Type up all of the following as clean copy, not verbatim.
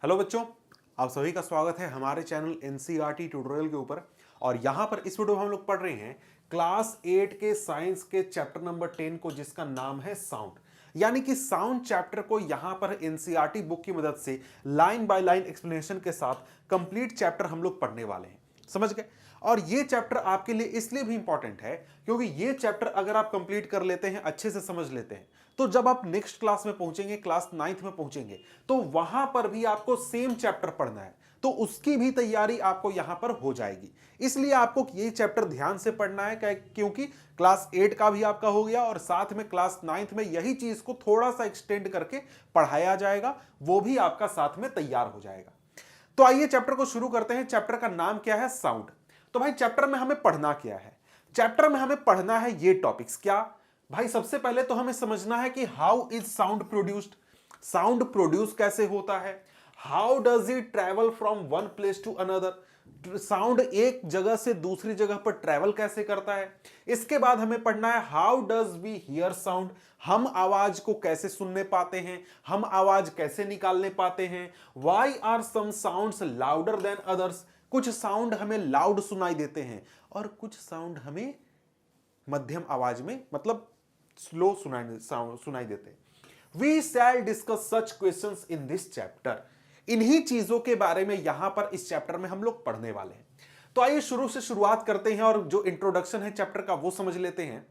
Hello बच्चों, आप सभी का स्वागत है हमारे चैनल एनसीईआरटी ट्यूटोरियल के ऊपर। और यहां पर इस वीडियो में हम लोग पढ़ रहे हैं क्लास 8 के साइंस के चैप्टर नंबर 10 को, जिसका नाम है साउंड। यानी कि साउंड चैप्टर को यहां पर एनसीईआरटी बुक की मदद से लाइन बाय लाइन एक्सप्लेनेशन के साथ कंप्लीट चैप्टर हम लोग पढ़ने वाले हैं। समझ गए? और ये चैप्टर आपके लिए इसलिए भी इंपॉर्टेंट है क्योंकि ये चैप्टर अगर आप कंप्लीट कर लेते हैं, अच्छे से समझ लेते हैं, तो जब आप नेक्स्ट क्लास में पहुंचेंगे, क्लास 9th में पहुंचेंगे, तो वहां पर भी आपको सेम चैप्टर पढ़ना है, तो उसकी भी तैयारी आपको यहां पर हो जाएगी। इसलिए आपको ये चैप्टर ध्यान से पढ़ना है क्योंकि क्लास 8 का भी आपका हो गया और साथ में क्लास 9th में यही चीज को थोड़ा सा एक्सटेंड करके पढ़ाया जाएगा, वो भी आपका साथ में तैयार हो जाएगा। तो आइए चैप्टर को शुरू करते हैं। चैप्टर का नाम क्या है? साउंड। तो भाई चैप्टर में हमें पढ़ना क्या है? चैप्टर में हमें पढ़ना है ये टॉपिक्स। क्या भाई? सबसे पहले तो हमें समझना है कि how is sound produced. Sound produce कैसे होता है? How does it travel from one place to another. Sound एक जगह से दूसरी जगह पर ट्रेवल कैसे करता है। इसके बाद हमें पढ़ना है how does we hear sound. हम आवाज को कैसे सुनने पाते हैं, हम आवाज कैसे निकालने पाते हैं। Why are some sounds louder than others. कुछ साउंड हमें लाउड सुनाई देते हैं और कुछ साउंड हमें मध्यम आवाज में, मतलब स्लो सुनाई देते हैं। We shall discuss such questions in this chapter. इन्हीं चीजों के बारे में यहां पर इस चैप्टर में हम लोग पढ़ने वाले हैं। तो आइए शुरू से शुरुआत करते हैं और जो इंट्रोडक्शन है चैप्टर का वो समझ लेते हैं।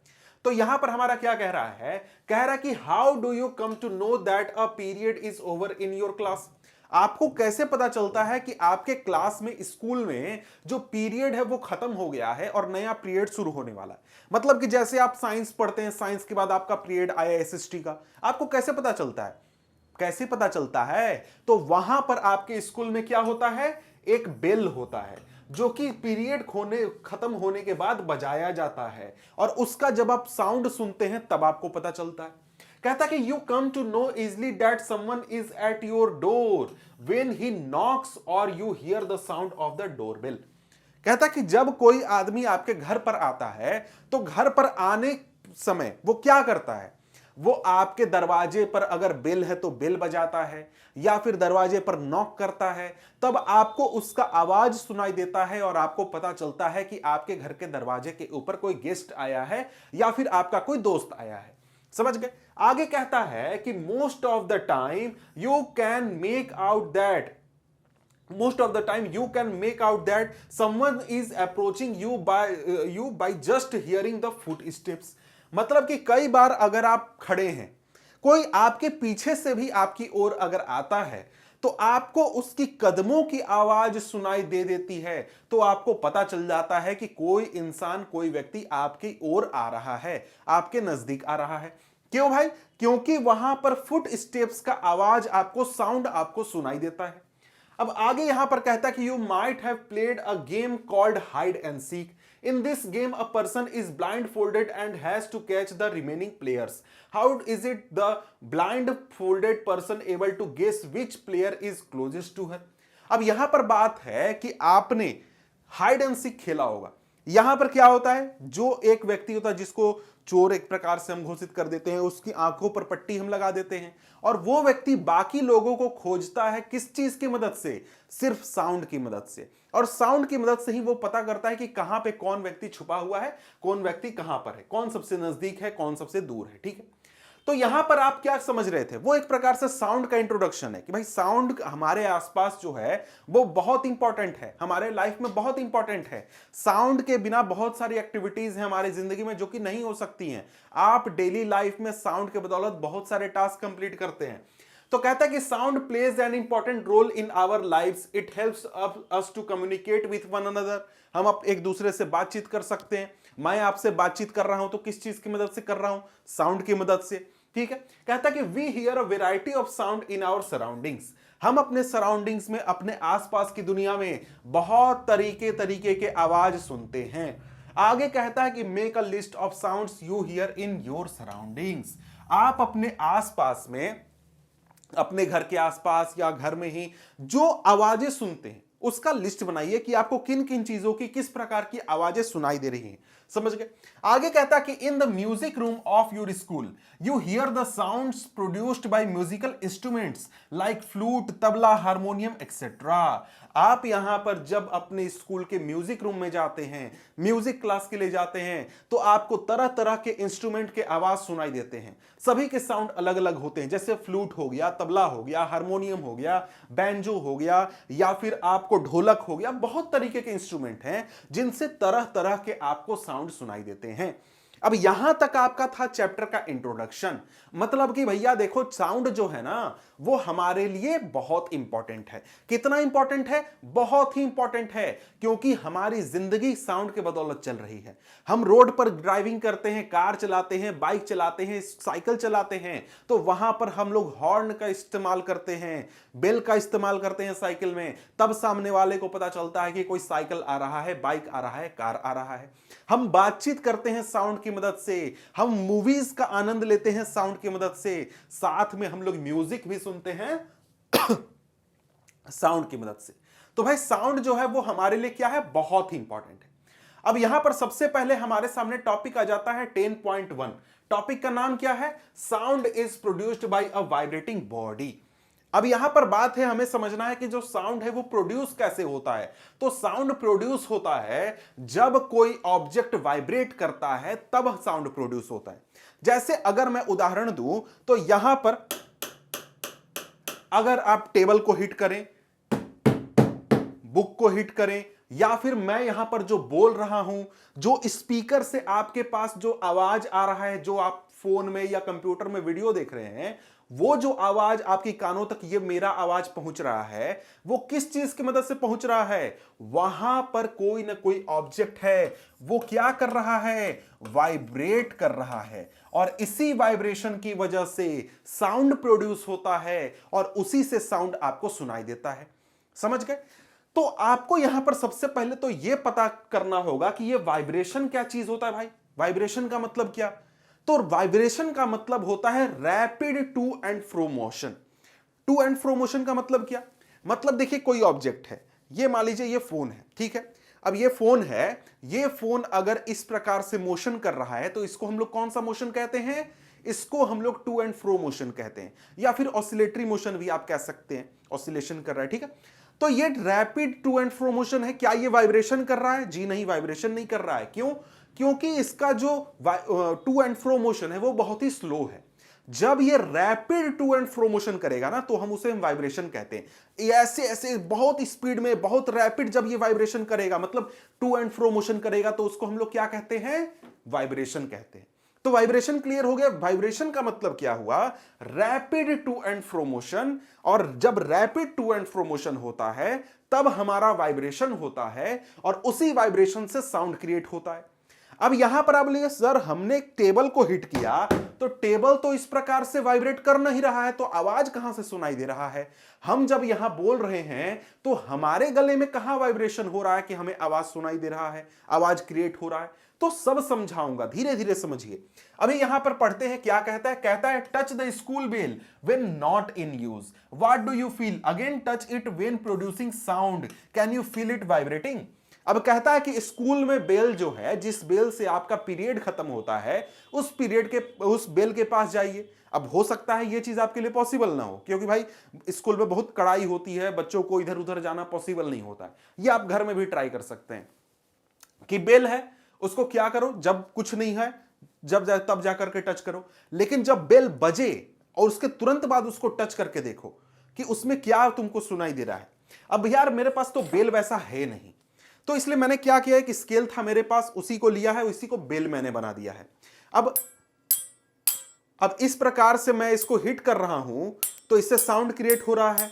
तो यहां पर हमारा क्या कह रहा है? कह रहा है कि how do you come to know that a period is over in your class. आपको कैसे पता चलता है कि आपके क्लास में, स्कूल में जो पीरियड है वो खत्म हो गया है और नया पीरियड शुरू होने वाला है। मतलब कि जैसे आप साइंस पढ़ते हैं, साइंस के बाद आपका पीरियड आया एसएसटी का, आपको कैसे पता चलता है? कैसे पता चलता है? तो वहां पर आपके स्कूल में क्या होता है? एक बेल होता है जो कि पीरियड खत्म होने के बाद बजाया जाता है और उसका जब आप साउंड सुनते हैं तब आपको पता चलता है। कहता कि you come to know easily that someone is at your door when he knocks और you hear the sound of the doorbell. कहता कि जब कोई आदमी आपके घर पर आता है तो घर पर आने समय वो क्या करता है? वो आपके दरवाजे पर अगर बेल है तो बेल बजाता है या फिर दरवाजे पर नॉक करता है, तब आपको उसका आवाज सुनाई देता है और आपको पता चलता है कि आपके घर के दरवाजे के ऊपर कोई गेस्ट आया है या फिर आपका कोई दोस्त आया है। समझ गए? आगे कहता है कि most of the time you can make out that most of the time you can make out that someone is approaching you by just hearing the footsteps। मतलब कि कई बार अगर आप खड़े हैं, कोई आपके पीछे से भी आपकी ओर अगर आता है तो आपको उसकी कदमों की आवाज सुनाई दे देती है, तो आपको पता चल जाता है कि कोई इंसान, कोई व्यक्ति आपकी ओर आ रहा है, आपके नजदीक आ रहा है। क्यों भाई? क्योंकि वहां पर फुट स्टेप्स का आवाज आपको, साउंड आपको सुनाई देता है। अब आगे यहां पर कहता है कि you might have played a game called hide and seek. In this game a person is blindfolded and has to catch the remaining players. How is it the blindfolded person able to guess which player is closest to her. अब यहां पर बात है कि आपने hide and seek खेला होगा। यहां पर क्या होता है? जो एक व्यक्ति होता है जिसको चोर एक प्रकार से हम घोषित कर देते हैं, उसकी आंखों पर पट्टी हम लगा देते हैं और वो व्यक्ति बाकी लोगों को खोजता है किस चीज की मदद से? सिर्फ साउंड की मदद से। और साउंड की मदद से ही वो पता करता है कि कहां पे कौन व्यक्ति छुपा हुआ है, कौन व्यक्ति कहां पर है, कौन सबसे नजदीक है, कौन सबसे दूर है। ठीक है? तो यहां पर आप क्या समझ रहे थे? वो एक प्रकार से साउंड का इंट्रोडक्शन है कि भाई साउंड हमारे आसपास जो है वो बहुत इंपॉर्टेंट है, हमारे लाइफ में बहुत इंपॉर्टेंट है। साउंड के बिना बहुत सारी एक्टिविटीज हैं हमारी जिंदगी में जो कि नहीं हो सकती हैं। आप डेली लाइफ में साउंड के बदौलत बहुत सारे टास्क कंप्लीट करते हैं। तो कहता है कि sound plays an important role in our lives. It helps us to communicate with one another. हम अब एक दूसरे से बातचीत कर सकते हैं। मैं आपसे बातचीत कर रहा हूं तो किस चीज की मदद से कर रहा हूं? साउंड की मदद से। ठीक है? कहता है कि we hear a variety of sound in our surroundings. हम अपने सराउंडिंग्स में, अपने आसपास की दुनिया में बहुत तरीके के आवाज सुनते हैं। आगे कहता है कि make a list of sounds you here in your surroundings. आप अपने आसपास में, अपने घर के आसपास या घर में ही जो आवाजें सुनते हैं उसका लिस्ट बनाइए कि आपको किन किन चीजों की, किस प्रकार की आवाजें सुनाई दे रही हैं। समझ गए। आगे कहता है कि in the music room of your school you hear the sounds produced by musical instruments like flute, tabla, harmonium etcetera. आप यहां पर जब अपने स्कूल के म्यूजिक रूम में जाते हैं, म्यूजिक क्लास के लिए जाते हैं, तो आपको तरह तरह के इंस्ट्रूमेंट के आवाज सुनाई देते हैं। सभी के साउंड अलग अलग होते हैं, जैसे फ्लूट हो गया, तबला हो गया, हारमोनियम हो गया, बैंजो हो गया, या फिर आपको ढोलक हो गया। बहुत तरीके के इंस्ट्रूमेंट हैं जिनसे तरह तरह के आपको साउंड सुनाई देते हैं। अब यहां तक आपका था चैप्टर का इंट्रोडक्शन। मतलब कि भैया देखो, साउंड जो है ना वो हमारे लिए बहुत इंपॉर्टेंट है। कितना इंपॉर्टेंट है? बहुत ही इंपॉर्टेंट है, क्योंकि हमारी जिंदगी साउंड के बदौलत चल रही है। हम रोड पर ड्राइविंग करते हैं, कार चलाते हैं, बाइक चलाते हैं, साइकिल चलाते हैं, तो वहां पर हम लोग हॉर्न का इस्तेमाल करते हैं, बेल का इस्तेमाल करते हैं साइकिल में। तब सामने वाले को पता चलता है कि कोई साइकिल आ रहा है, बाइक आ रहा है, कार आ रहा है। हम बातचीत करते हैं साउंड की मदद से, हम मूवीज का आनंद लेते हैं साउंड की मदद से, साथ में हम लोग म्यूजिक भी सुनते हैं साउंड की मदद से। तो भाई साउंड जो है वो हमारे लिए क्या है? बहुत ही इंपॉर्टेंट है। अब यहां पर सबसे पहले हमारे सामने टॉपिक आ जाता है 10.1। टॉपिक का नाम क्या है? Sound is produced by a vibrating body. अब यहां पर बात है, हमें समझना है कि जो साउंड है वो प्रोड्यूस कैसे होता है। तो साउंड प्रोड्यूस होता है जब कोई ऑब्जेक्ट वाइब्रेट करता है, तब साउंड प्रोड्यूस होता है। जैसे अगर मैं उदाहरण दूं तो यहां पर अगर आप टेबल को हिट करें, बुक को हिट करें, या फिर मैं यहां पर जो बोल रहा हूं, जो स्पीकर से आपके पास जो आवाज आ रहा है, जो आप फोन में या कंप्यूटर में वीडियो देख रहे हैं, वो जो आवाज आपकी कानों तक ये मेरा आवाज पहुंच रहा है, वो किस चीज की मदद से पहुंच रहा है? वहां पर कोई ना कोई ऑब्जेक्ट है, वो क्या कर रहा है? वाइब्रेट कर रहा है। और इसी वाइब्रेशन की वजह से साउंड प्रोड्यूस होता है और उसी से साउंड आपको सुनाई देता है। समझ गए? तो आपको यहां पर सबसे पहले तो यह पता करना होगा कि यह वाइब्रेशन क्या चीज होता है। भाई वाइब्रेशन का मतलब क्या? तो वाइब्रेशन का मतलब होता है rapid to and fro motion. To and fro motion का मतलब क्या? मतलब देखिए, कोई ऑब्जेक्ट है, ये मान लीजिए ये फोन है, ठीक है। अब ये फोन है, ये फोन अगर इस प्रकार से मोशन कर रहा है तो इसको हम लोग कौन सा मोशन कहते हैं? इसको हम लोग टू एंड फ्रो मोशन कहते हैं, या फिर ऑसिलेटरी मोशन भी आप कह सकते हैं। ऑसिलेशन कर रहा है, ठीक है। तो ये rapid to and fro motion है। क्या ये वाइब्रेशन कर रहा है? जी नहीं, वाइब्रेशन नहीं कर रहा है। क्यों? क्योंकि इसका जो टू एंड फ्रो मोशन है वो बहुत ही स्लो है। जब ये rapid to and fro motion करेगा ना, तो हम उसे वाइब्रेशन कहते हैं। ऐसे ऐसे बहुत स्पीड में, बहुत रैपिड जब ये वाइब्रेशन करेगा, मतलब टू एंड फ्रो मोशन करेगा, तो उसको हम लोग क्या कहते हैं? वाइब्रेशन कहते हैं। तो वाइब्रेशन क्लियर हो गया। वाइब्रेशन का मतलब क्या हुआ? Rapid to and fro motion. और जब rapid to and fro motion होता है तब हमारा वाइब्रेशन होता है, और उसी वाइब्रेशन से साउंड क्रिएट होता है। अब यहां पर आप बोलिए, सर हमने एक टेबल को हिट किया तो टेबल तो इस प्रकार से वाइब्रेट कर नहीं रहा है, तो आवाज कहां से सुनाई दे रहा है? हम जब यहां बोल रहे हैं तो हमारे गले में कहां वाइब्रेशन हो रहा है कि हमें आवाज सुनाई दे रहा है, आवाज क्रिएट हो रहा है? तो सब समझाऊंगा, धीरे धीरे समझिए। अभी यहां पर पढ़ते हैं, क्या कहता है? कहता है touch the school bell when not in use, what do you feel? Again touch it when producing sound, can you feel it vibrating? अब कहता है कि स्कूल में बेल जो है, जिस बेल से आपका पीरियड खत्म होता है, उस पीरियड के उस बेल के पास जाइए। अब हो सकता है ये चीज आपके लिए पॉसिबल ना हो, क्योंकि भाई स्कूल में बहुत कड़ाई होती है, बच्चों को इधर उधर जाना पॉसिबल नहीं होता है। ये आप घर में भी ट्राई कर सकते हैं कि बेल है, उसको क्या करो, जब कुछ नहीं है तब जाकर के टच करो। लेकिन जब बेल बजे और उसके तुरंत बाद उसको टच करके देखो कि उसमें क्या तुमको सुनाई दे रहा है। अब यार मेरे पास तो बेल वैसा है नहीं, तो इसलिए मैंने क्या किया है कि स्केल था मेरे पास, उसी को लिया है, उसी को बेल मैंने बना दिया है। अब इस प्रकार से मैं इसको हिट कर रहा हूं तो इससे साउंड क्रिएट हो रहा है,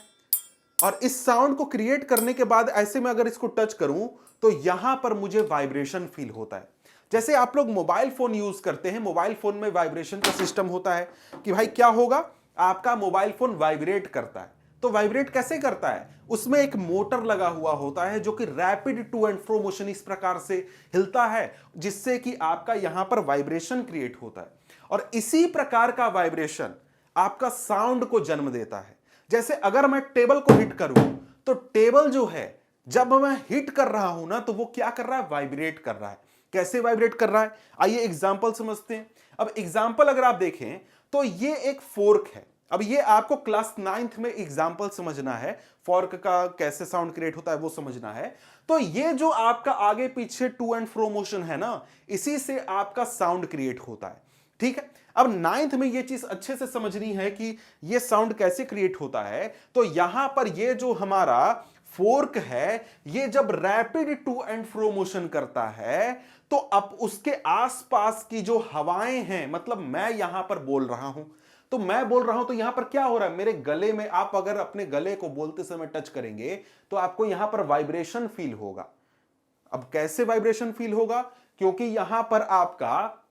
और इस साउंड को क्रिएट करने के बाद ऐसे में अगर इसको टच करूं तो यहां पर मुझे वाइब्रेशन फील होता है। जैसे आप लोग मोबाइल फोन यूज करते हैं, मोबाइल फोन में वाइब्रेशन का सिस्टम होता है कि भाई क्या होगा, आपका मोबाइल फोन वाइब्रेट करता है। तो वाइब्रेट कैसे करता है? उसमें एक मोटर लगा हुआ होता है जो कि rapid to and fro motion इस प्रकार से हिलता है, जिससे कि आपका यहां पर वाइब्रेशन क्रिएट होता है, और इसी प्रकार का वाइब्रेशन आपका साउंड को जन्म देता है। जैसे अगर मैं टेबल को हिट करूं तो टेबल जो है, जब मैं हिट कर रहा हूं ना, तो वो क्या कर रहा है? वाइब्रेट कर रहा है। कैसे वाइब्रेट कर रहा है, आइए एग्जाम्पल समझते हैं। अब एग्जाम्पल अगर आप देखें तो ये एक फोर्क है। अब ये आपको क्लास 9th में एग्जाम्पल समझना है, फोर्क का कैसे साउंड क्रिएट होता है वो समझना है। तो ये जो आपका आगे पीछे टू एंड फ्रो मोशन है ना, इसी से आपका साउंड क्रिएट होता है, ठीक है। अब 9th में ये चीज अच्छे से समझनी है कि ये साउंड कैसे क्रिएट होता है। तो यहां पर ये जो हमारा फोर्क है, ये जब rapid to and fro motion करता है तो अब उसके आसपास की जो हवाएं हैं, मतलब मैं यहां पर बोल रहा हूं, तो मैं बोल रहा हूं तो यहां पर क्या हो रहा है, मेरे गले में, आप अगर अपने गले को बोलते समय टच करेंगे तो आपको यहां पर वाइब्रेशन फील होगा। अब कैसे वाइब्रेशन फील होगा, क्योंकि यहां पर आपका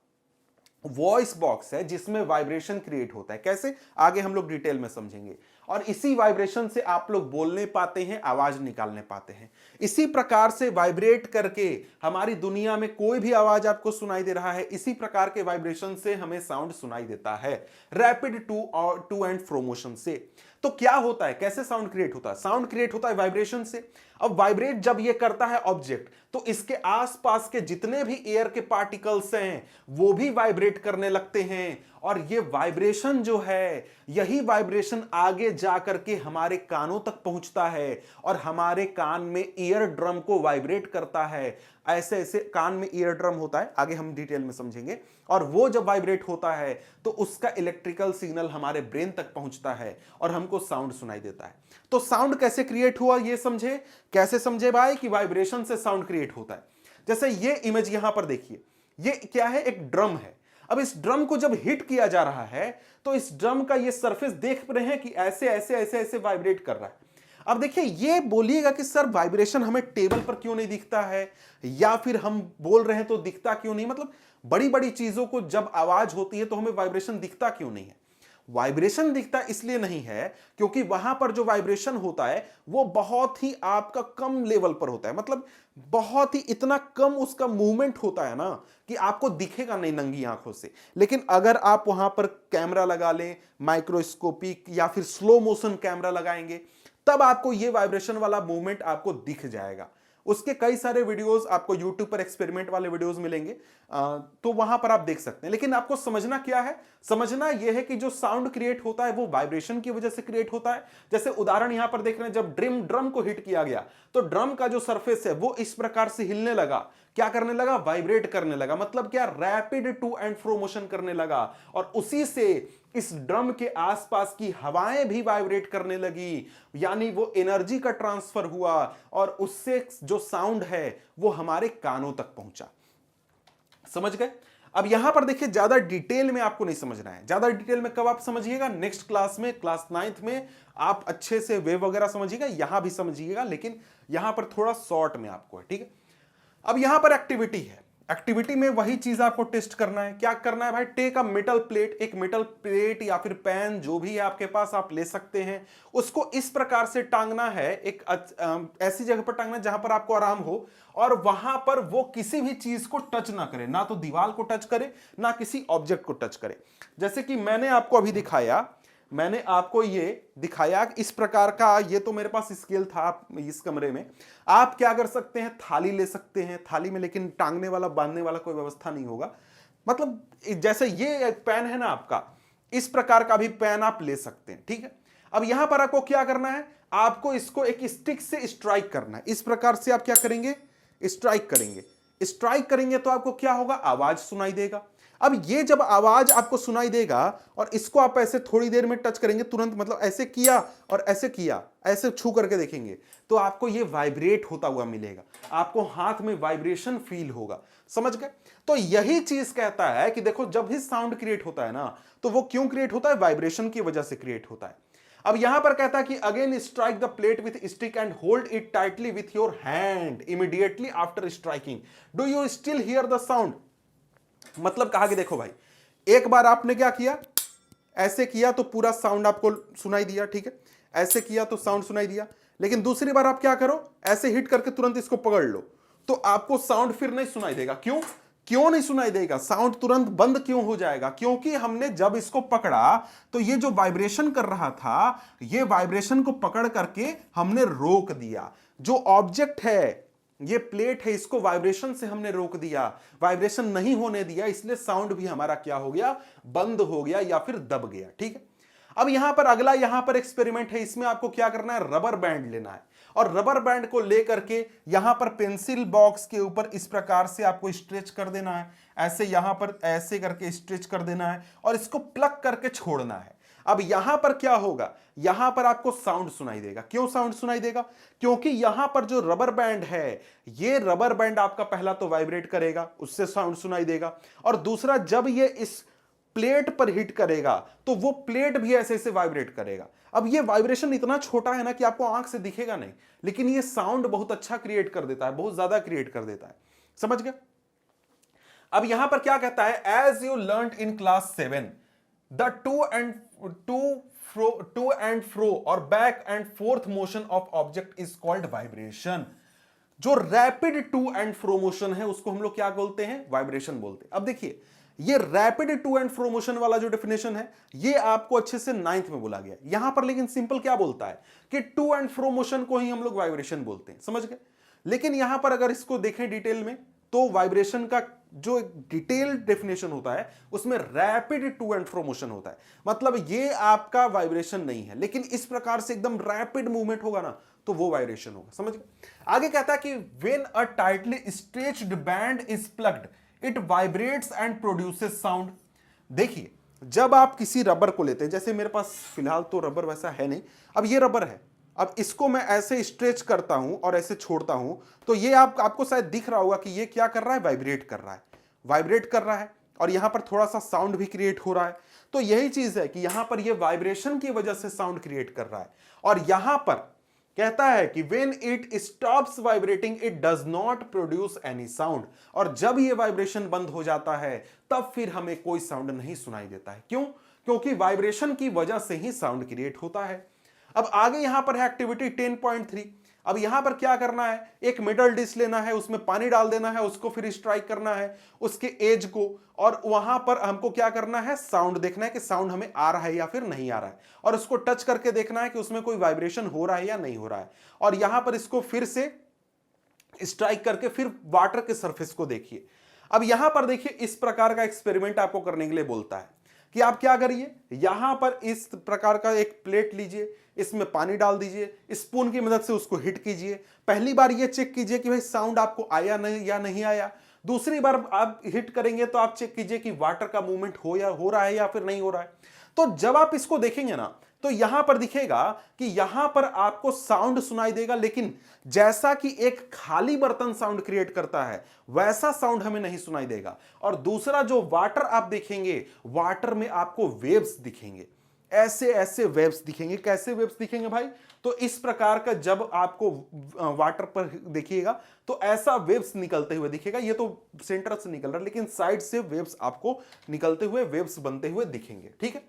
वॉइस बॉक्स है जिसमें वाइब्रेशन क्रिएट होता है। कैसे, आगे हम लोग डिटेल में समझेंगे। और इसी वाइब्रेशन से आप लोग बोलने पाते हैं, आवाज निकालने पाते हैं। इसी प्रकार से वाइब्रेट करके हमारी दुनिया में कोई भी आवाज आपको सुनाई दे रहा है, इसी प्रकार के वाइब्रेशन से हमें साउंड सुनाई देता है, rapid to and fro motion से। तो क्या होता है, कैसे साउंड क्रिएट होता है, साउंड क्रिएट होता है वाइब्रेशन से। अब वाइब्रेट जब ये करता है ऑब्जेक्ट, तो इसके आसपास के जितने भी एयर के पार्टिकल्स हैं वो भी वाइब्रेट करने लगते हैं। और ये वाइब्रेशन जो है, यही वाइब्रेशन आगे जाकर के हमारे कानों तक पहुंचता है और हमारे कान में ईयर ड्रम को वाइब्रेट करता है। ऐसे ऐसे कान में ईयर ड्रम होता है, आगे हम डिटेल में समझेंगे। और वो जब वाइब्रेट होता है तो उसका इलेक्ट्रिकल सिग्नल हमारे ब्रेन तक पहुंचता है और हमको साउंड सुनाई देता है। तो साउंड कैसे क्रिएट हुआ ये समझे, कैसे समझे भाई कि वाइब्रेशन से साउंड क्रिएट होता है। जैसे ये इमेज यहां पर देखिए, ये क्या है, एक ड्रम है। अब इस ड्रम को जब हिट किया जा रहा है तो इस ड्रम का ये सरफेस देख रहे हैं कि ऐसे ऐसे ऐसे ऐसे वाइब्रेट कर रहा है। अब देखिए, ये बोलिएगा कि सर वाइब्रेशन हमें टेबल पर क्यों नहीं दिखता है, या फिर हम बोल रहे हैं तो दिखता क्यों नहीं, मतलब बड़ी बड़ी चीजों को जब आवाज होती है तो हमें वाइब्रेशन दिखता क्यों नहीं है। वाइब्रेशन दिखता इसलिए नहीं है क्योंकि वहां पर जो वाइब्रेशन होता है वो बहुत ही आपका कम लेवल पर होता है, मतलब बहुत ही इतना कम उसका मूवमेंट होता है ना कि आपको दिखेगा नहीं नंगी आंखों से। लेकिन अगर आप वहां पर कैमरा लगा लें, माइक्रोस्कोपिक या फिर स्लो मोशन कैमरा लगाएंगे, तब आपको ये वाइब्रेशन वाला मूवमेंट आपको दिख जाएगा। उसके कई सारे वीडियोस आपको YouTube पर एक्सपेरिमेंट वाले वीडियोस मिलेंगे, तो वहां पर आप देख सकते हैं। लेकिन आपको समझना क्या है, समझना यह है कि जो साउंड क्रिएट होता है वो वाइब्रेशन की वजह से क्रिएट होता है। जैसे उदाहरण यहां पर देख रहे हैं, जब ड्रम को हिट किया गया तो ड्रम का जो सरफेस है वो इस प्रकार से हिलने लगा, क्या करने लगा, वाइब्रेट करने लगा, मतलब क्या, rapid to and fro motion करने लगा। और उसी से इस ड्रम के आसपास की हवाएं भी वाइब्रेट करने लगी, यानी वो एनर्जी का ट्रांसफर हुआ और उससे जो साउंड है वो हमारे कानों तक पहुंचा। समझ गए। अब यहां पर देखिए, ज्यादा डिटेल में आपको नहीं समझना है। ज्यादा डिटेल में कब आप समझिएगा, नेक्स्ट क्लास में, क्लास 9th में आप अच्छे से वेव वगैरह समझिएगा, यहां भी समझिएगा, लेकिन यहां पर थोड़ा शॉर्ट में आपको है, ठीक है। अब यहां पर एक्टिविटी है, एक्टिविटी में वही चीज आपको टेस्ट करना है। क्या करना है भाई, टेक अ मेटल प्लेट, एक मेटल प्लेट या फिर पेन जो भी है आपके पास आप ले सकते हैं, उसको इस प्रकार से टांगना है, एक ऐसी जगह पर टांगना जहां पर आपको आराम हो और वहां पर वो किसी भी चीज को टच ना करे, ना तो दीवार को टच करे ना किसी ऑब्जेक्ट को टच करे। जैसे कि मैंने आपको अभी दिखाया, मैंने आपको ये दिखाया इस प्रकार का, ये तो मेरे पास स्केल था इस कमरे में। आप क्या कर सकते हैं, थाली ले सकते हैं, थाली में लेकिन टांगने वाला बांधने वाला कोई व्यवस्था नहीं होगा। मतलब जैसे ये एक पेन है ना आपका, इस प्रकार का भी पेन आप ले सकते हैं, ठीक है। अब यहां पर आपको क्या करना है, आपको इसको एक स्टिक से स्ट्राइक करना है। इस प्रकार से आप क्या करेंगे, स्ट्राइक करेंगे। स्ट्राइक करेंगे तो आपको क्या होगा, आवाज सुनाई देगा। अब ये जब आवाज आपको सुनाई देगा और इसको आप ऐसे थोड़ी देर में टच करेंगे, तुरंत, मतलब ऐसे किया और ऐसे किया, ऐसे छू करके देखेंगे तो आपको ये वाइब्रेट होता हुआ मिलेगा, आपको हाथ में वाइब्रेशन फील होगा। समझ गए। तो यही चीज कहता है कि देखो, जब भी साउंड क्रिएट होता है ना, तो वो क्यों क्रिएट होता है, वाइब्रेशन की वजह से क्रिएट होता है। अब यहां पर कहता है कि again strike the plate with stick and hold it tightly with your hand immediately after striking, do you still here the sound. मतलब कहा कि देखो भाई, एक बार आपने क्या किया, ऐसे किया तो पूरा साउंड आपको सुनाई दिया, ठीक है, ऐसे किया तो साउंड सुनाई दिया। लेकिन दूसरी बार आप क्या करो, ऐसे हिट करके तुरंत इसको पकड़ लो तो आपको साउंड फिर नहीं सुनाई देगा। क्यों, क्यों नहीं सुनाई देगा, साउंड तुरंत बंद क्यों हो जाएगा, क्योंकि हमने जब इसको पकड़ा तो ये जो वाइब्रेशन कर रहा था, ये वाइब्रेशन को पकड़ करके हमने रोक दिया। जो ऑब्जेक्ट है ये प्लेट है, इसको वाइब्रेशन से हमने रोक दिया, वाइब्रेशन नहीं होने दिया, इसलिए साउंड भी हमारा क्या हो गया, बंद हो गया या फिर दब गया। ठीक है, अब यहां पर अगला यहां पर एक्सपेरिमेंट है, इसमें आपको क्या करना है, रबर बैंड लेना है और रबर बैंड को लेकर के यहां पर पेंसिल बॉक्स के ऊपर इस प्रकार से आपको स्ट्रेच कर देना है, ऐसे यहां पर ऐसे करके स्ट्रेच कर देना है और इसको प्लग करके छोड़ना है। अब यहां पर क्या होगा, यहां पर आपको साउंड सुनाई देगा। क्यों साउंड सुनाई देगा, क्योंकि यहां पर जो रबर बैंड है, ये रबर बैंड आपका पहला तो वाइब्रेट करेगा, उससे साउंड सुनाई देगा, और दूसरा जब ये इस प्लेट पर हिट करेगा तो वो प्लेट भी ऐसे ऐसे वाइब्रेट करेगा। अब ये वाइब्रेशन इतना छोटा है ना कि आपको आंख से दिखेगा नहीं, लेकिन ये साउंड बहुत अच्छा क्रिएट कर देता है, बहुत ज्यादा क्रिएट कर देता है। समझ गए। अब यहां पर क्या कहता है, as you learn in class 7 the to and fro और back and forth motion of object is called vibration. जो rapid to and fro motion है उसको हम लोग क्या बोलते हैं, वाइब्रेशन बोलते हैं। अब देखिए, ये rapid to and fro motion वाला जो डेफिनेशन है ये आपको अच्छे से 9th में बोला गया। यहां पर लेकिन सिंपल क्या बोलता है कि टू एंड फ्रो मोशन को ही हम लोग वाइब्रेशन बोलते हैं। समझ गए। लेकिन यहां पर अगर इसको देखें डिटेल में तो वाइब्रेशन का जो डिटेल्ड डेफिनेशन होता है उसमें rapid to and fro motion होता है। मतलब ये आपका वाइब्रेशन नहीं है, लेकिन इस प्रकार से एकदम रैपिड मूवमेंट होगा ना तो वो वाइब्रेशन होगा। समझ गए। आगे कहता है कि when a tightly stretched band is plucked it vibrates and produces sound. देखिए, जब आप किसी रबर को लेते हैं, जैसे मेरे पास फिलहाल तो रबर वैसा है नहीं, अब ये रबर है, अब इसको मैं ऐसे स्ट्रेच करता हूं और ऐसे छोड़ता हूं तो ये आपको शायद दिख रहा होगा कि ये क्या कर रहा है, वाइब्रेट कर रहा है, वाइब्रेट कर रहा है, और यहां पर थोड़ा सा साउंड भी क्रिएट हो रहा है। तो यही चीज है कि यहां पर ये वाइब्रेशन की वजह से साउंड क्रिएट कर रहा है। और यहां पर कहता है कि when it stops vibrating it does not produce any sound, और जब ये वाइब्रेशन बंद हो जाता है तब फिर हमें कोई साउंड नहीं सुनाई देता है। क्यों, क्योंकि वाइब्रेशन की वजह से ही साउंड क्रिएट होता है। अब आगे यहां पर है एक्टिविटी 10.3। अब यहां पर क्या करना है, एक मेटल डिश लेना है, उसमें पानी डाल देना है, उसको फिर स्ट्राइक करना है उसके एज को, और वहां पर हमको क्या करना है, साउंड देखना है कि साउंड हमें आ रहा है या फिर नहीं आ रहा है, और उसको टच करके देखना है कि उसमें कोई वाइब्रेशन हो रहा है या नहीं हो रहा है। और यहां पर इसको फिर से स्ट्राइक करके फिर वाटर के सरफेस को देखिए। अब यहां पर देखिए, इस प्रकार का एक्सपेरिमेंट आपको करने के लिए बोलता है कि आप क्या करिए, यहां पर इस प्रकार का एक प्लेट लीजिए, इसमें पानी डाल दीजिए, स्पून की मदद से उसको हिट कीजिए। पहली बार ये चेक कीजिए कि भाई साउंड आपको आया नहीं या नहीं आया। दूसरी बार आप हिट करेंगे तो आप चेक कीजिए कि वाटर का मूवमेंट हो रहा है या फिर नहीं हो रहा है। तो जब आप इसको देखेंगे ना तो यहां पर दिखेगा कि यहां पर आपको साउंड सुनाई देगा, लेकिन जैसा कि एक खाली बर्तन साउंड क्रिएट करता है वैसा साउंड हमें नहीं सुनाई देगा। और दूसरा जो वाटर आप देखेंगे, वाटर में आपको वेव्स दिखेंगे, ऐसे ऐसे वेव्स दिखेंगे। कैसे वेव्स दिखेंगे भाई, तो इस प्रकार का जब आपको वाटर पर देखिएगा तो ऐसा वेव्स निकलते हुए दिखेगा। ये तो सेंटर से निकल रहा है, लेकिन साइड से वेव्स आपको निकलते हुए, वेव्स बनते हुए दिखेंगे। ठीक है,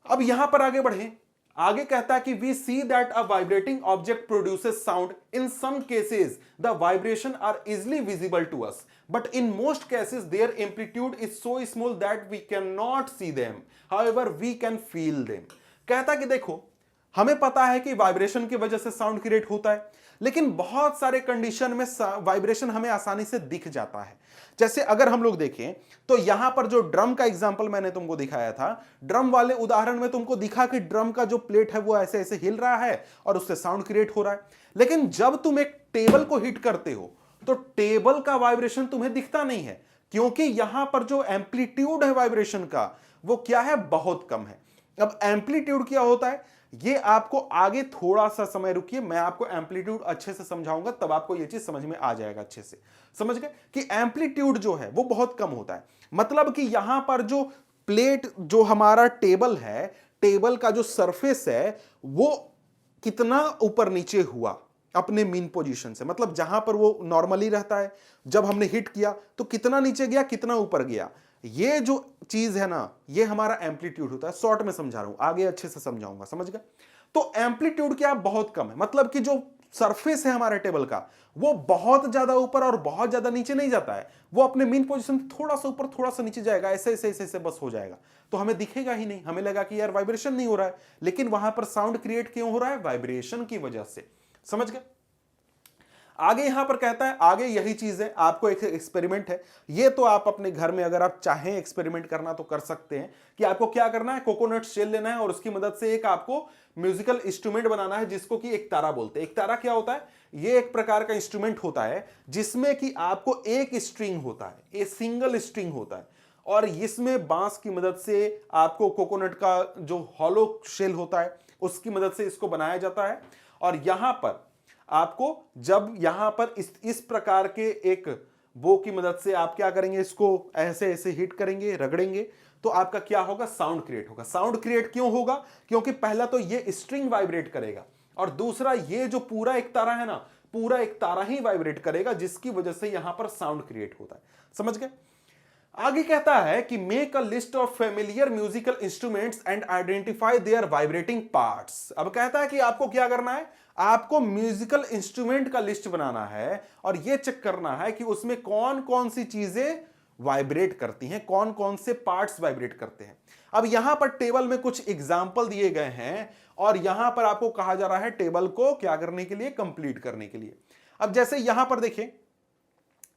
अब यहां पर आगे बढ़े। आगे कहता है कि we see that a vibrating object produces sound. In some cases the vibration are easily visible to us, but in most cases their amplitude is so small that we can not see them, however we can feel them. कहता कि देखो, हमें पता है कि vibration की वजह से साउंड क्रिएट होता है, लेकिन बहुत सारे कंडीशन में वाइब्रेशन हमें आसानी से दिख जाता है। जैसे अगर हम लोग देखें तो यहां पर जो ड्रम का एग्जांपल मैंने तुमको दिखाया था, ड्रम वाले उदाहरण में तुमको दिखा कि ड्रम का जो प्लेट है वो ऐसे ऐसे हिल रहा है और उससे साउंड क्रिएट हो रहा है। लेकिन जब तुम एक टेबल को हिट करते हो तो टेबल का वाइब्रेशन तुम्हें दिखता नहीं है, क्योंकि यहां पर जो एम्पलीट्यूड है वाइब्रेशन का वो क्या है, बहुत कम है। अब एम्पलीट्यूड क्या होता है ये आपको आगे थोड़ा सा समय रुकिए, मैं आपको एम्पलीट्यूड अच्छे से समझाऊंगा, तब आपको ये चीज समझ में आ जाएगा अच्छे से। समझ गए कि एम्पलीट्यूड जो है वो बहुत कम होता है। मतलब कि यहां पर जो प्लेट, जो हमारा टेबल है, टेबल का जो सरफेस है वो कितना ऊपर नीचे हुआ अपने मीन पोजीशन से, मतलब जहां पर वो नॉर्मली रहता है, जब हमने हिट किया तो कितना नीचे गया, कितना ऊपर गया, ये जो चीज है ना ये हमारा एम्पलीट्यूड होता है। शॉर्ट में समझा रहा हूं, आगे अच्छे से समझाऊंगा। समझ गए। तो एम्पलीट्यूड क्या, बहुत कम है। मतलब कि जो सरफेस है हमारे टेबल का वो बहुत ज्यादा ऊपर और बहुत ज्यादा नीचे नहीं जाता है, वो अपने मीन पोजीशन थोड़ा सा ऊपर थोड़ा सा नीचे जाएगा, ऐसे ऐसे ऐसे ऐसे बस हो जाएगा। तो हमें दिखेगा ही नहीं, हमें लगा कि यार वाइब्रेशन नहीं हो रहा है, लेकिन वहां पर साउंड क्रिएट क्यों हो रहा है, वाइब्रेशन की वजह से। समझ गए। आगे यहां पर कहता है, आगे यही चीज है, आपको एक एक्सपेरिमेंट है, ये तो आप अपने घर में अगर आप चाहें एक्सपेरिमेंट करना तो कर सकते हैं कि आपको क्या करना है, कोकोनट शेल लेना है और उसकी मदद से एक आपको म्यूजिकल इंस्ट्रूमेंट बनाना है जिसको कि एक तारा बोलते हैं। एक तारा क्या होता है, ये एक प्रकार का इंस्ट्रूमेंट होता है जिसमें कि आपको एक स्ट्रिंग होता है, एक सिंगल स्ट्रिंग होता है और इसमें बांस की मदद से आपको कोकोनट का जो हॉलो शेल होता है उसकी मदद से इसको बनाया जाता है। और यहां पर आपको जब यहां पर इस प्रकार के एक बो की मदद से आप क्या करेंगे, इसको ऐसे ऐसे हिट करेंगे, रगड़ेंगे, तो आपका क्या होगा, साउंड क्रिएट होगा। साउंड क्रिएट क्यों होगा, क्योंकि पहला तो ये स्ट्रिंग वाइब्रेट करेगा और दूसरा ये जो पूरा एक तारा है ना, पूरा एक तारा ही वाइब्रेट करेगा जिसकी वजह से यहां पर साउंड क्रिएट होता है। समझ गए। आगे कहता है कि make a list of familiar musical instruments and identify there vibrating parts. अब कहता है कि आपको क्या करना है, आपको म्यूजिकल इंस्ट्रूमेंट का लिस्ट बनाना है और यह चेक करना है कि उसमें कौन कौन सी चीजें वाइब्रेट करती हैं, कौन कौन से पार्ट्स वाइब्रेट करते हैं। अब यहां पर टेबल में कुछ एग्जाम्पल दिए गए हैं और यहां पर आपको कहा जा रहा है टेबल को क्या करने के लिए, कंप्लीट करने के लिए। अब जैसे यहां पर देखिए,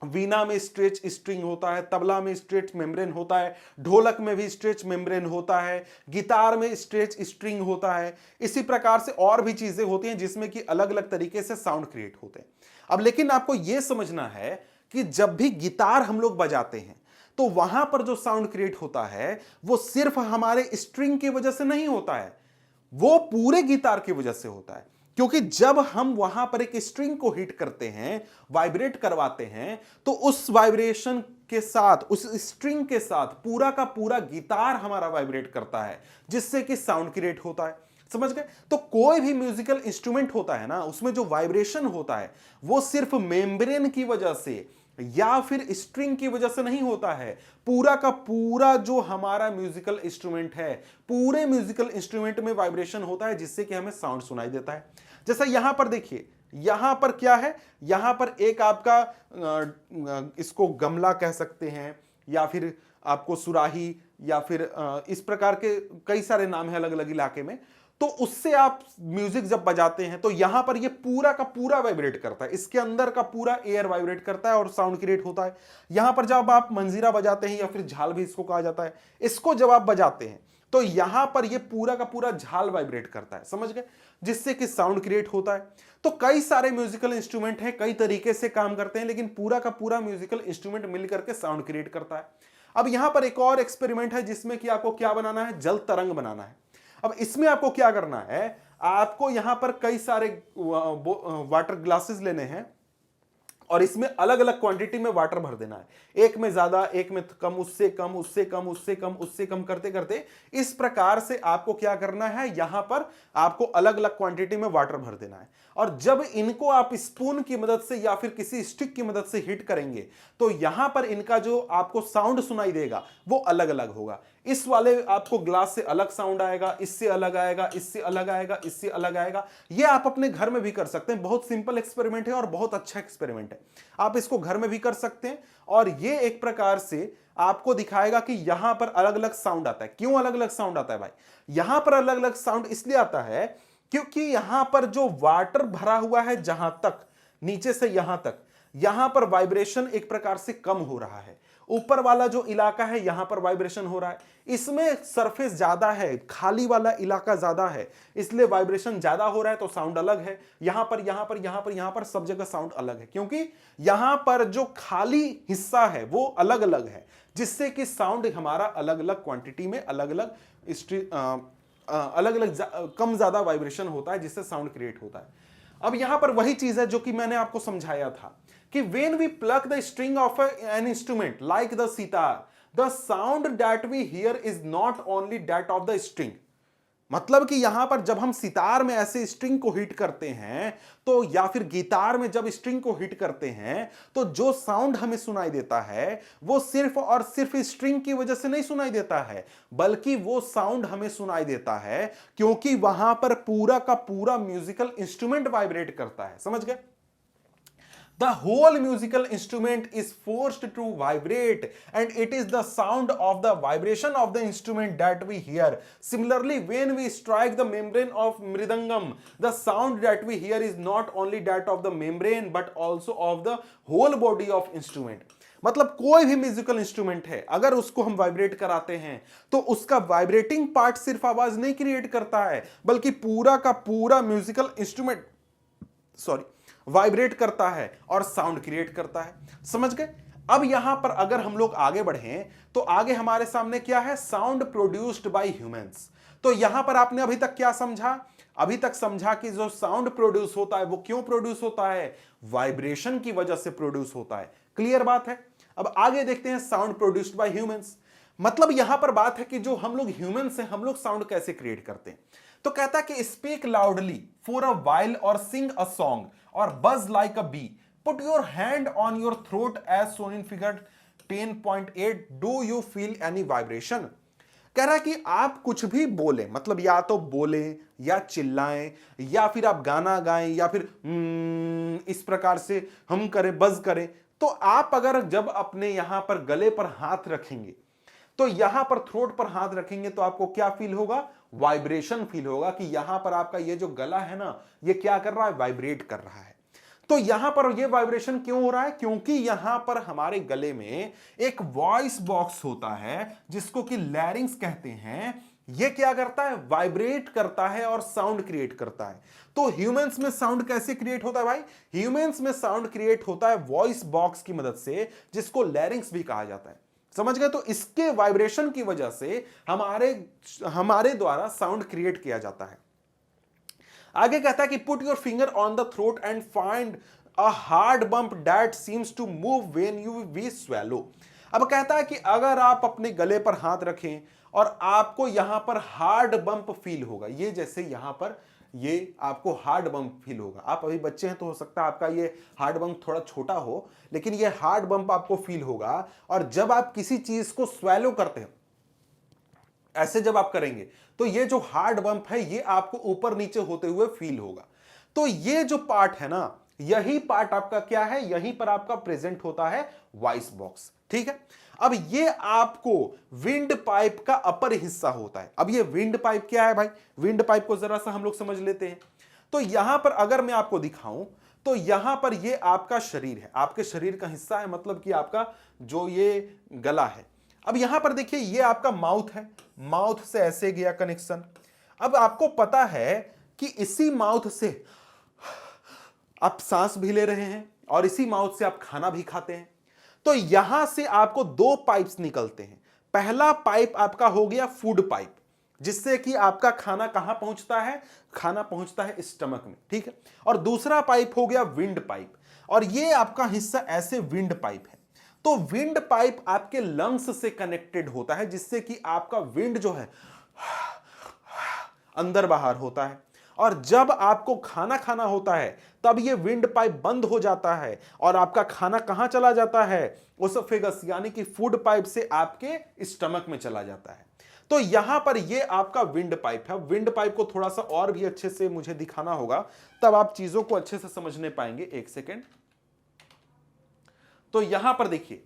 वीणा में स्ट्रेच स्ट्रिंग होता है, तबला में स्ट्रेच मेम्ब्रेन होता है, ढोलक में भी स्ट्रेच मेम्ब्रेन होता है, गिटार में स्ट्रेच स्ट्रिंग होता है। इसी प्रकार से और भी चीजें होती हैं जिसमें कि अलग अलग तरीके से साउंड क्रिएट होते हैं। अब लेकिन आपको यह समझना है कि जब भी गिटार हम लोग बजाते हैं तो वहां पर जो साउंड क्रिएट होता है वो सिर्फ हमारे स्ट्रिंग की वजह से नहीं होता है, वो पूरे गिटार की वजह से होता है। क्योंकि जब हम वहां पर एक स्ट्रिंग को हिट करते हैं, वाइब्रेट करवाते हैं, तो उस वाइब्रेशन के साथ, उस स्ट्रिंग के साथ पूरा का पूरा गिटार हमारा वाइब्रेट करता है जिससे कि साउंड क्रिएट होता है। समझ गए। तो कोई भी म्यूजिकल इंस्ट्रूमेंट होता है ना, उसमें जो वाइब्रेशन होता है वो सिर्फ मेम्ब्रेन की वजह से या फिर स्ट्रिंग की वजह से नहीं होता है, पूरा का पूरा जो हमारा म्यूजिकल इंस्ट्रूमेंट है, पूरे म्यूजिकल इंस्ट्रूमेंट में वाइब्रेशन होता है जिससे कि हमें साउंड सुनाई देता है। जैसा यहां पर देखिए, यहां पर क्या है, यहां पर एक आपका इसको गमला कह सकते हैं या फिर आपको सुराही या फिर इस प्रकार के कई सारे नाम है अलग अलग इलाके में। तो उससे आप म्यूजिक जब बजाते हैं तो यहां पर ये पूरा का पूरा वाइब्रेट करता है, इसके अंदर का पूरा एयर वाइब्रेट करता है और साउंड क्रिएट होता है। यहां पर जब आप मंजीरा बजाते हैं या फिर झाल भी इसको कहा जाता है, इसको जब आप बजाते हैं तो यहां पर ये पूरा का पूरा झाल वाइब्रेट करता है। समझ गए, जिससे कि साउंड क्रिएट होता है। तो कई सारे म्यूजिकल इंस्ट्रूमेंट हैं, कई तरीके से काम करते हैं, लेकिन पूरा का पूरा म्यूजिकल इंस्ट्रूमेंट मिलकर के साउंड क्रिएट करता है। अब यहां पर एक और एक्सपेरिमेंट है जिसमें कि आपको क्या बनाना है, जल तरंग बनाना है। अब इसमें आपको क्या करना है, आपको यहां पर कई सारे वाटर ग्लासेस लेने हैं और इसमें अलग अलग क्वांटिटी में वाटर भर देना है, एक में ज्यादा, एक में कम, उससे कम, उससे कम, उससे कम, उससे कम करते करते इस प्रकार से आपको क्या करना है, यहां पर आपको अलग अलग क्वांटिटी में वाटर भर देना है। और जब इनको आप स्पून की मदद से या फिर किसी स्टिक की मदद से हिट करेंगे तो यहां पर इनका जो आपको साउंड सुनाई देगा वो अलग अलग होगा। इस वाले आपको ग्लास से अलग साउंड आएगा, इससे अलग आएगा, इससे अलग आएगा, इससे अलग आएगा। ये आप अपने घर में भी कर सकते हैं, बहुत सिंपल एक्सपेरिमेंट है और बहुत अच्छा एक्सपेरिमेंट है। आप इसको घर में भी कर सकते हैं और ये एक प्रकार से आपको दिखाएगा कि यहां पर अलग अलग साउंड आता है। क्यों अलग अलग साउंड आता है भाई, यहां पर अलग अलग साउंड इसलिए आता है क्योंकि यहां पर जो वाटर भरा हुआ है, जहां तक नीचे से यहां तक, यहां पर वाइब्रेशन एक प्रकार से कम हो रहा है। ऊपर वाला जो इलाका है यहां पर वाइब्रेशन हो रहा है, इसमें सरफेस ज्यादा है, खाली वाला इलाका ज्यादा है, इसलिए वाइब्रेशन ज्यादा हो रहा है तो साउंड अलग है। यहां पर यहां पर यहां पर यहां पर सब जगह साउंड अलग है क्योंकि यहां पर जो खाली हिस्सा है वो अलग अलग है, जिससे कि साउंड हमारा अलग अलग क्वांटिटी में अलग अलग अलग अलग कम ज्यादा वाइब्रेशन होता है, जिससे साउंड क्रिएट होता है। अब यहां पर वही चीज है जो कि मैंने आपको समझाया था कि when we pluck the string of an instrument like the sitar, the sound that we hear is not only that of the string। मतलब कि यहां पर जब हम सितार में ऐसे स्ट्रिंग को हिट करते हैं तो या फिर गिटार में जब स्ट्रिंग को हिट करते हैं तो जो साउंड हमें सुनाई देता है वो सिर्फ और सिर्फ स्ट्रिंग की वजह से नहीं सुनाई देता है, बल्कि वो साउंड हमें सुनाई देता है क्योंकि वहां पर पूरा का पूरा म्यूजिकल इंस्ट्रूमेंट वाइब्रेट करता है। समझ गए। The whole musical instrument is forced to vibrate, and it is the sound of the vibration of the instrument that we hear. Similarly, when we strike the membrane of mridangam, the sound that we hear is not only that of the membrane but also of the whole body of instrument. मतलब कोई भी musical instrument है, अगर उसको हम vibrate कराते हैं तो उसका वाइब्रेटिंग पार्ट सिर्फ आवाज नहीं क्रिएट करता है, बल्कि पूरा का पूरा म्यूजिकल इंस्ट्रूमेंट वाइब्रेट करता है और साउंड क्रिएट करता है। समझ गए? अब यहां पर अगर हम लोग आगे बढ़ें तो आगे हमारे सामने क्या है? Sound produced by humans. तो यहां पर आपने अभी तक क्या समझा? अभी तक समझा कि जो साउंड प्रोड्यूस होता है वो क्यों प्रोड्यूस होता है? वाइब्रेशन की वजह से प्रोड्यूस होता है। क्लियर बात है? अब आगे देखते हैं साउंड प्रोड्यूस्ड बाय ह्यूमंस। मतलब यहां पर बात है कि जो हम लोग ह्यूमंस हैं, हम लोग साउंड कैसे क्रिएट करते हैं। तो कहता है कि speak loudly for a while or sing a song or buzz like a bee, put your hand on your throat as shown in figure 10.8, do you feel any vibration. कह रहा है कि आप कुछ भी बोले, मतलब या तो बोले या चिल्लाएं या फिर आप गाना गाएं या फिर इस प्रकार से हम करें, बज करें। तो आप अगर जब अपने यहां पर गले पर हाथ रखेंगे, तो यहां पर थ्रोट पर हाथ रखेंगे तो आपको क्या फील होगा? वाइब्रेशन फील होगा कि यहां पर आपका ये जो गला है ना, ये क्या कर रहा है? वाइब्रेट कर रहा है। तो यहां पर ये वाइब्रेशन क्यों हो रहा है? क्योंकि यहां पर हमारे गले में एक वॉइस बॉक्स होता है जिसको कि लैरिंग्स कहते हैं। ये क्या करता है? वाइब्रेट करता है और साउंड क्रिएट करता है। तो ह्यूमंस में साउंड कैसे क्रिएट होता है भाई? ह्यूमंस में साउंड क्रिएट होता है वॉइस बॉक्स की मदद से, जिसको लैरिंग्स भी कहा जाता है। समझ गए? तो इसके वाइब्रेशन की वजह से हमारे द्वारा साउंड क्रिएट किया जाता है। आगे कहता है कि put your finger on the throat and find a hard bump that seems to move when you we swallow. अब कहता है कि अगर आप अपने गले पर हाथ रखें और आपको यहां पर हार्ड बम्प फील होगा, ये जैसे यहां पर ये आपको हार्ड बम्प फील होगा। आप अभी बच्चे हैं तो हो सकता है आपका ये हार्ड बम्प थोड़ा छोटा हो, लेकिन ये हार्ड बम्प आपको फील होगा। और जब आप किसी चीज को स्वेलो करते हैं, ऐसे जब आप करेंगे तो ये जो हार्ड बम्प है ये आपको ऊपर नीचे होते हुए फील होगा। तो ये जो पार्ट है ना, यही पार्ट आपका क्या है? यहीं पर आपका प्रेजेंट होता है वॉइस बॉक्स। ठीक है? अब ये आपको विंड पाइप का अपर हिस्सा होता है। अब ये विंड पाइप क्या है भाई? विंड पाइप को जरा सा हम लोग समझ लेते हैं। तो यहां पर अगर मैं आपको दिखाऊं तो यहां पर ये आपका शरीर है, आपके शरीर का हिस्सा है, मतलब कि आपका जो ये गला है। अब यहां पर देखिए ये आपका माउथ है, माउथ से ऐसे गया कनेक्शन। अब आपको पता है कि इसी माउथ से आप सांस भी ले रहे हैं और इसी माउथ से आप खाना भी खाते हैं। तो यहां से आपको दो पाइप्स निकलते हैं। पहला पाइप आपका हो गया फूड पाइप, जिससे कि आपका खाना कहां पहुंचता है? खाना पहुंचता है स्टमक में। ठीक है? और दूसरा पाइप हो गया विंड पाइप, और ये आपका हिस्सा ऐसे विंड पाइप है। तो विंड पाइप आपके लंग्स से कनेक्टेड होता है, जिससे कि आपका विंड जो है अंदर बाहर होता है। और जब आपको खाना खाना होता है तब ये विंड पाइप बंद हो जाता है और आपका खाना कहां चला जाता है? ओसोफेगस यानी कि फूड पाइप से आपके स्टमक में चला जाता है। तो यहां पर ये आपका विंड पाइप है। विंड पाइप को थोड़ा सा और भी अच्छे से मुझे दिखाना होगा, तब आप चीजों को अच्छे से समझने पाएंगे। एक सेकेंड। तो यहां पर देखिए,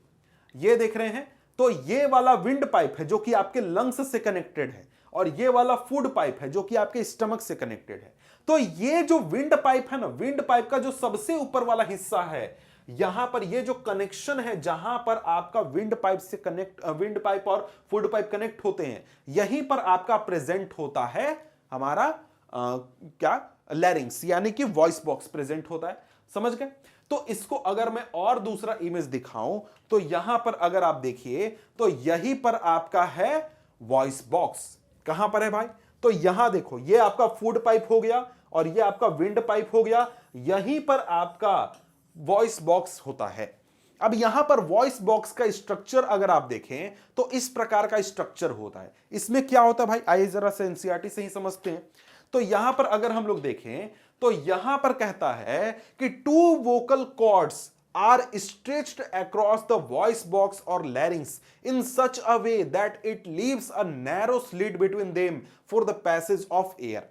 ये देख रहे हैं, तो ये वाला विंड पाइप है जो कि आपके लंग्स से कनेक्टेड है, और ये वाला फूड पाइप है जो कि आपके स्टमक से कनेक्टेड है। तो ये जो विंड पाइप है ना, विंड पाइप का जो सबसे ऊपर वाला हिस्सा है, यहां पर ये जो कनेक्शन है, जहां पर आपका विंड पाइप से विंड पाइप और फूड पाइप कनेक्ट होते हैं, यहीं पर आपका प्रेजेंट होता है हमारा क्या? लैरिंग्स, यानी कि वॉइस बॉक्स प्रेजेंट होता है। समझ गए? तो इसको अगर मैं और दूसरा इमेज दिखाऊं तो यहां पर अगर आप देखिए तो यहीं पर आपका है वॉइस बॉक्स। कहां पर है भाई? तो यहां देखो, ये आपका फूड पाइप हो गया और ये आपका विंड पाइप हो गया। यहीं पर आपका वॉइस बॉक्स होता है। अब यहां पर वॉइस बॉक्स का स्ट्रक्चर अगर आप देखें तो इस प्रकार का स्ट्रक्चर होता है। इसमें क्या होता है भाई? आइए जरा से एनसीईआरटी से ही समझते हैं। तो यहां पर अगर हम लोग देखें तो यहां पर कहता है कि two vocal cords are stretched across the voice box और larynx in such a way that it leaves a narrow slit between them for the passage of air.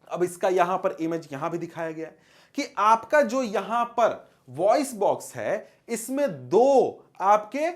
अब इसका यहां पर इमेज यहां भी दिखाया गया है कि आपका जो यहां पर वॉइस बॉक्स है, इसमें दो आपके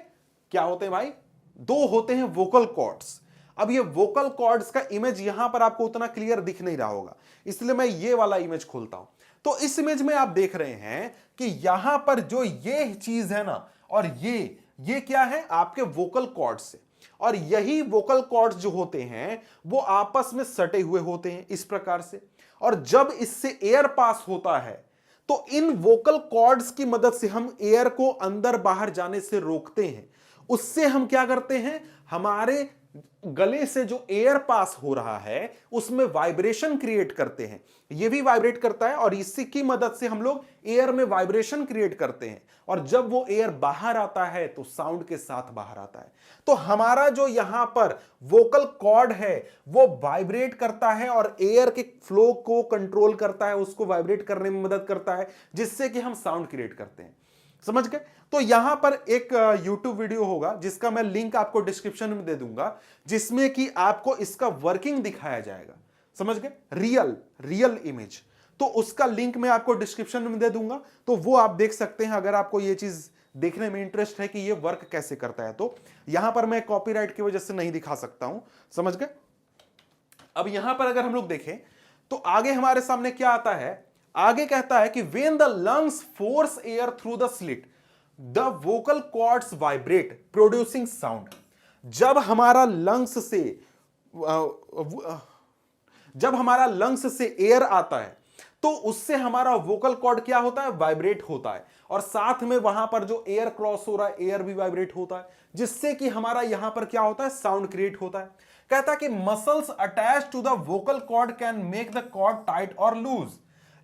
क्या होते हैं भाई, दो होते हैं वोकल कॉर्ड्स। अब ये वोकल कॉर्ड्स का इमेज यहां पर आपको उतना क्लियर दिख नहीं रहा होगा, इसलिए मैं ये वाला इमेज खोलता हूं। तो इस इमेज में आप देख रहे हैं कि यहां पर जो ये चीज है ना, और ये क्या है आपके वोकल कॉर्ड्स से, और यही वोकल कॉर्ड्स जो होते हैं वो आपस में सटे हुए होते हैं इस प्रकार से, और जब इससे एयर पास होता है तो इन वोकल कॉर्ड्स की मदद से हम एयर को अंदर बाहर जाने से रोकते हैं। उससे हम क्या करते हैं, हमारे गले से जो एयर पास हो रहा है उसमें वाइब्रेशन क्रिएट करते हैं, ये भी वाइब्रेट करता है और इसी की मदद से हम लोग एयर में वाइब्रेशन क्रिएट करते हैं, और जब वो एयर बाहर आता है तो साउंड के साथ बाहर आता है। तो हमारा जो यहां पर वोकल कॉर्ड है वो वाइब्रेट करता है और एयर के फ्लो को कंट्रोल करता है, उसको वाइब्रेट करने में मदद करता है, जिससे कि हम साउंड क्रिएट करते हैं। समझ गए? तो यहां पर एक YouTube वीडियो होगा जिसका मैं लिंक आपको डिस्क्रिप्शन में दे दूंगा, जिसमें कि आपको इसका वर्किंग दिखाया जाएगा। समझ गए? रियल इमेज, तो उसका लिंक मैं आपको डिस्क्रिप्शन में दे दूंगा, तो वो आप देख सकते हैं अगर आपको ये चीज देखने में इंटरेस्ट है कि ये वर्क कैसे करता है। तो यहां पर मैं कॉपीराइट की वजह से नहीं दिखा सकता हूं। समझ गए? अब यहां पर अगर हम लोग देखें तो आगे हमारे सामने क्या आता है, आगे कहता है कि when the lungs force air through the slit, the vocal cords vibrate, producing sound। जब हमारा लंग्स से एयर आता है तो उससे हमारा वोकल कॉर्ड क्या होता है, वाइब्रेट होता है, और साथ में वहां पर जो एयर क्रॉस हो रहा है एयर भी वाइब्रेट होता है, जिससे कि हमारा यहां पर क्या होता है, साउंड क्रिएट होता है। कहता है कि muscles attach to the vocal cord can make the cord tight or loose.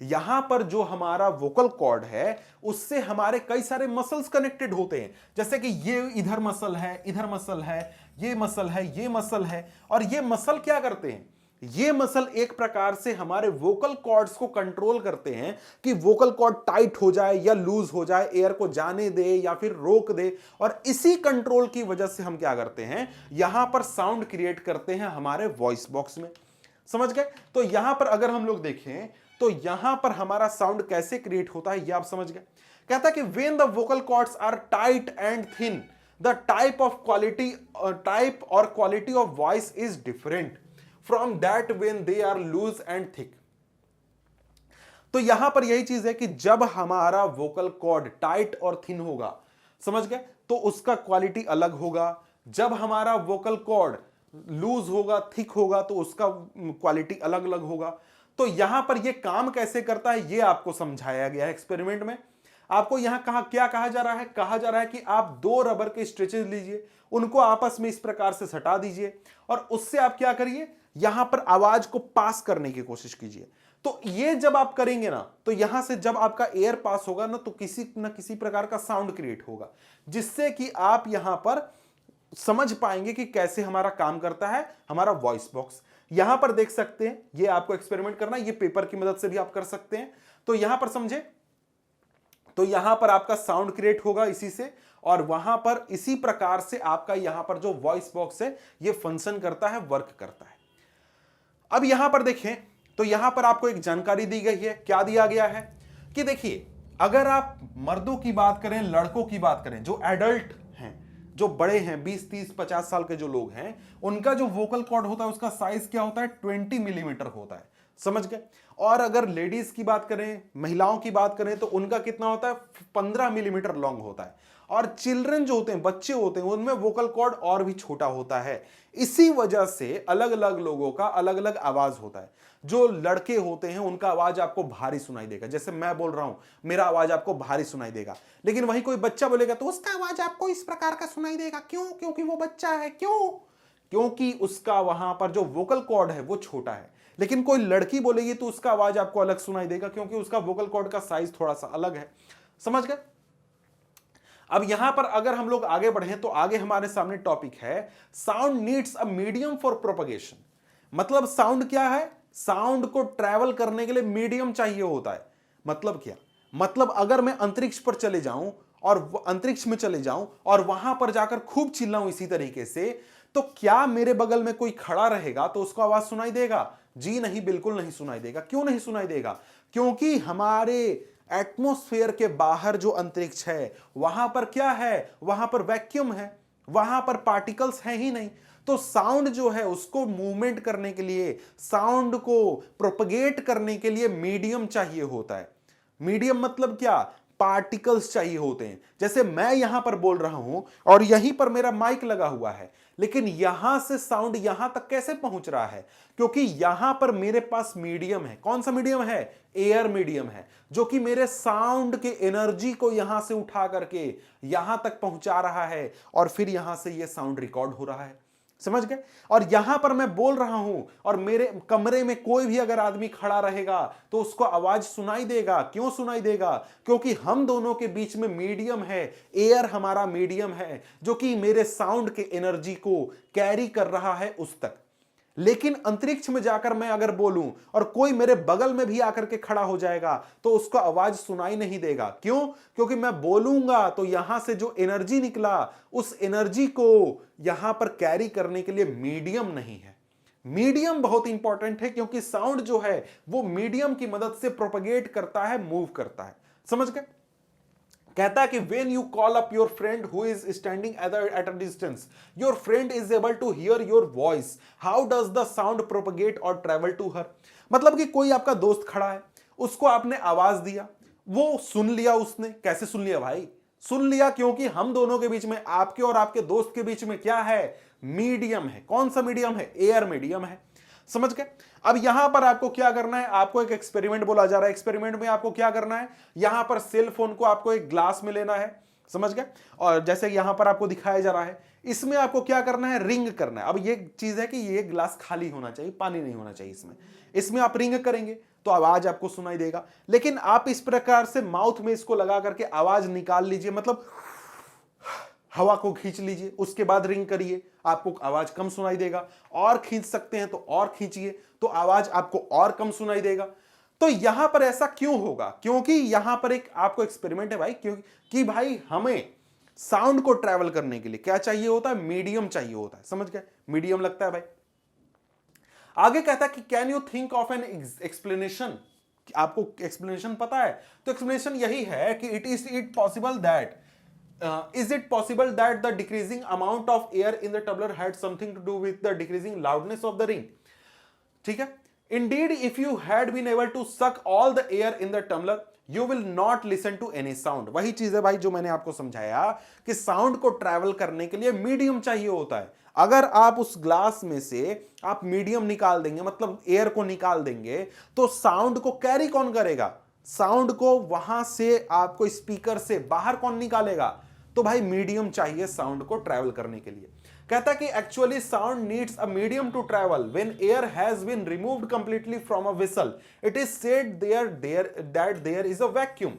यहां पर जो हमारा वोकल कॉर्ड है उससे हमारे कई सारे मसल्स कनेक्टेड होते हैं, जैसे कि ये इधर मसल है, इधर मसल है, ये मसल है, ये मसल है, और ये मसल क्या करते हैं, ये मसल एक प्रकार से हमारे वोकल कॉर्ड्स को कंट्रोल करते हैं कि वोकल कॉर्ड टाइट हो जाए या लूज हो जाए, एयर को जाने दे या फिर रोक दे, और इसी कंट्रोल की वजह से हम क्या करते हैं, यहां पर साउंड क्रिएट करते हैं हमारे वॉइस बॉक्स में। समझ गए? तो यहां पर अगर हम लोग देखें तो यहां पर हमारा साउंड कैसे क्रिएट होता है ये आप समझ गए। कहता है कि when the vocal cords are tight and thin, the type or quality of voice is different from that when they are loose and thick। तो यहां पर यही चीज है कि जब हमारा वोकल कॉर्ड टाइट और थिन होगा, समझ गए, तो उसका क्वालिटी अलग होगा। जब हमारा वोकल कॉर्ड लूज होगा, थिक होगा, तो उसका क्वालिटी अलग अलग होगा। तो यहां पर यह काम कैसे करता है ये आपको समझाया गया है एक्सपेरिमेंट में। आपको यहां क्या कहा जा रहा है, कहा जा रहा है कि आप दो रबर के स्ट्रेचेस लीजिए, उनको आपस में इस प्रकार से सटा दीजिए, और उससे आप क्या करिए, यहां पर आवाज को पास करने की कोशिश कीजिए। तो ये जब आप करेंगे ना, तो यहां से जब आपका एयर पास होगा ना, तो किसी न किसी प्रकार का साउंड क्रिएट होगा, जिससे कि आप यहां पर समझ पाएंगे कि कैसे हमारा काम करता है हमारा वॉइस बॉक्स। यहां पर देख सकते हैं, ये आपको एक्सपेरिमेंट करना है, ये पेपर की मदद से भी आप कर सकते हैं। तो यहां पर समझे, तो यहां पर आपका साउंड क्रिएट होगा इसी से, और वहां पर इसी प्रकार से आपका यहां पर जो वॉइस बॉक्स है ये फंक्शन करता है, वर्क करता है। अब यहां पर देखें तो यहां पर आपको एक जानकारी दी गई है। क्या दिया गया है कि देखिए, अगर आप मर्दों की बात करें, लड़कों की बात करें, जो एडल्ट हैं, जो बड़े हैं, 20, 30, 50 साल के जो लोग हैं, उनका जो वोकल कॉर्ड होता है उसका साइज क्या होता है, 20 मिलीमीटर होता है। समझ गए? और अगर लेडीज की बात करें, महिलाओं की बात करें, तो उनका कितना होता है, 15 मिलीमीटर लॉन्ग होता है। और चिल्ड्रन जो होते हैं, बच्चे होते हैं, उनमें वोकल कॉर्ड और भी छोटा होता है। इसी वजह से अलग अलग लोगों का अलग अलग आवाज होता है। जो लड़के होते हैं उनका आवाज आपको भारी सुनाई देगा, जैसे मैं बोल रहा हूं, मेरा आवाज आपको भारी सुनाई देगा। लेकिन वही कोई बच्चा बोलेगा तो उसका आवाज आपको इस प्रकार का सुनाई देगा। क्यों? क्योंकि वो बच्चा है। क्यों? क्योंकि उसका वहां पर जो वोकल कॉर्ड है वो छोटा है। लेकिन कोई लड़की बोलेगी तो उसका आवाज आपको अलग सुनाई देगा, क्योंकि उसका वोकल कॉर्ड का साइज थोड़ा सा अलग है। समझ गए? अब यहां पर अगर हम लोग आगे बढ़े तो आगे हमारे सामने टॉपिक है, sound needs a medium for propagation. मतलब साउंड क्या है, साउंड को ट्रैवल करने के लिए मीडियम चाहिए होता है। मतलब क्या? मतलब अगर मैं अंतरिक्ष पर चले जाऊं और अंतरिक्ष में चले जाऊं और वहां पर जाकर खूब चिल्लाऊं इसी तरीके से, तो क्या मेरे बगल में कोई खड़ा रहेगा तो उसको आवाज सुनाई देगा? जी नहीं, बिल्कुल नहीं सुनाई देगा। क्यों नहीं सुनाई देगा? क्योंकि हमारे एटमॉस्फेयर के बाहर जो अंतरिक्ष है वहां पर क्या है, वहां पर वैक्यूम है, वहां पर पार्टिकल्स हैं ही नहीं। तो साउंड जो है उसको मूवमेंट करने के लिए, साउंड को प्रोपगेट करने के लिए मीडियम चाहिए होता है। मीडियम मतलब क्या, पार्टिकल्स चाहिए होते हैं। जैसे मैं यहां पर बोल रहा हूं और यहीं पर मेरा माइक लगा हुआ है, लेकिन यहां से साउंड यहां तक कैसे पहुंच रहा है, क्योंकि यहां पर मेरे पास मीडियम है। कौन सा मीडियम है, एयर मीडियम है, जो कि मेरे साउंड के एनर्जी को यहां से उठा करके यहां तक पहुंचा रहा है और फिर यहां से यह साउंड रिकॉर्ड हो रहा है। समझ गए। और यहां पर मैं बोल रहा हूं और मेरे कमरे में कोई भी अगर आदमी खड़ा रहेगा तो उसको आवाज सुनाई देगा। क्यों सुनाई देगा, क्योंकि हम दोनों के बीच में मीडियम है, एयर हमारा मीडियम है जो कि मेरे साउंड के एनर्जी को कैरी कर रहा है उस तक। लेकिन अंतरिक्ष में जाकर मैं अगर बोलूं और कोई मेरे बगल में भी आकर के खड़ा हो जाएगा तो उसको आवाज सुनाई नहीं देगा। क्यों, क्योंकि मैं बोलूंगा तो यहां से जो एनर्जी निकला उस एनर्जी को यहां पर कैरी करने के लिए मीडियम नहीं है। मीडियम बहुत इंपॉर्टेंट है, क्योंकि साउंड जो है वो मीडियम की मदद से प्रोपगेट करता है, मूव करता है। समझ गए। कहता है कि when you call up your friend who is standing at a distance, your friend is able to hear your voice. How does the sound propagate or travel to her? मतलब कि कोई आपका दोस्त खड़ा है, उसको आपने आवाज दिया, वो सुन लिया। उसने कैसे सुन लिया भाई, सुन लिया क्योंकि हम दोनों के बीच में, आपके और आपके दोस्त के बीच में क्या है, मीडियम है। कौन सा मीडियम है, एयर मीडियम है। समझ गए। अब यहां पर आपको क्या करना है, आपको एक एक्सपेरिमेंट बोला जा रहा है। एक्सपेरिमेंट में आपको क्या करना है, यहां पर सेल फोन को आपको एक ग्लास में लेना है। समझ गए। और जैसे यहां पर आपको दिखाया जा रहा है, इसमें आपको क्या करना है, रिंग करना है। अब ये चीज है कि ये ग्लास खाली होना चाहिए, पानी नहीं होना चाहिए इसमें। इसमें आप रिंग करेंगे तो आवाज आपको सुनाई देगा। लेकिन आप इस प्रकार से माउथ में इसको लगा करके आवाज निकाल लीजिए, मतलब हवा को खींच लीजिए, उसके बाद रिंग करिए, आपको आवाज कम सुनाई देगा। और खींच सकते हैं तो और खींचिए तो आवाज आपको और कम सुनाई देगा। तो यहां पर ऐसा क्यों होगा, क्योंकि यहां पर एक आपको एक्सपेरिमेंट है भाई, क्योंकि भाई हमें साउंड को ट्रैवल करने के लिए क्या चाहिए होता है, मीडियम चाहिए होता है। समझ गए, मीडियम लगता है भाई। आगे कहता है कि can you think of an explanation. आपको एक्सप्लेनेशन पता है, तो एक्सप्लेनेशन यही है कि it possible that is it possible that the decreasing amount of air in the tumbler had something to do with the decreasing loudness of the ring? ठीक है। Indeed, if you had been able to suck all the air in the tumbler, you will not listen to any sound. वही चीज है भाई जो मैंने आपको समझाया कि साउंड को ट्रैवल करने के लिए मीडियम चाहिए होता है। अगर आप उस ग्लास में से आप मीडियम निकाल देंगे, मतलब एयर को निकाल देंगे, तो साउंड को कैरी कौन करेगा, साउंड को वहां से आपको स्पीकर से बाहर कौन निकालेगा। तो भाई मीडियम चाहिए साउंड को ट्रैवल करने के लिए। कहता है कि actually sound needs a medium to travel when air has been removed completely from a vessel. It is said there is a vacuum.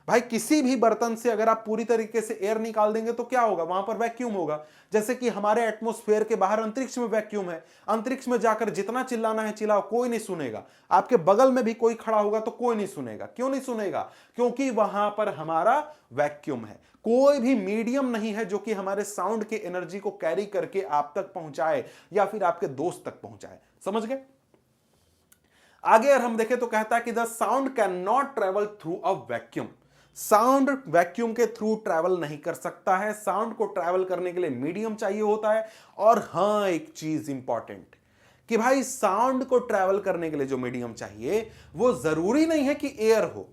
भाई किसी भी बर्तन से अगर आप पूरी तरीके से एयर निकाल देंगे तो क्या होगा, वहां पर वैक्यूम होगा। जैसे कि हमारे एटमॉस्फेयर के बाहर अंतरिक्ष में वैक्यूम है। अंतरिक्ष में जाकर जितना चिल्लाना है चिल्लाओ, कोई नहीं सुनेगा। आपके बगल में भी कोई खड़ा होगा तो कोई नहीं सुनेगा। क्यों नहीं सुनेगा, क्योंकि वहां पर हमारा वैक्यूम है। कोई भी मीडियम नहीं है जो कि हमारे साउंड के एनर्जी को कैरी करके आप तक पहुंचाए या फिर आपके दोस्त तक पहुंचाए। समझ गए। आगे अगर हम देखें तो कहता है कि the sound can not travel through a vacuum. Sound vacuum के थ्रू ट्रैवल नहीं कर सकता है। साउंड को ट्रैवल करने के लिए मीडियम चाहिए होता है। और हां, एक चीज इंपॉर्टेंट कि भाई साउंड को ट्रैवल करने के लिए जो मीडियम चाहिए वो जरूरी नहीं है कि एयर हो।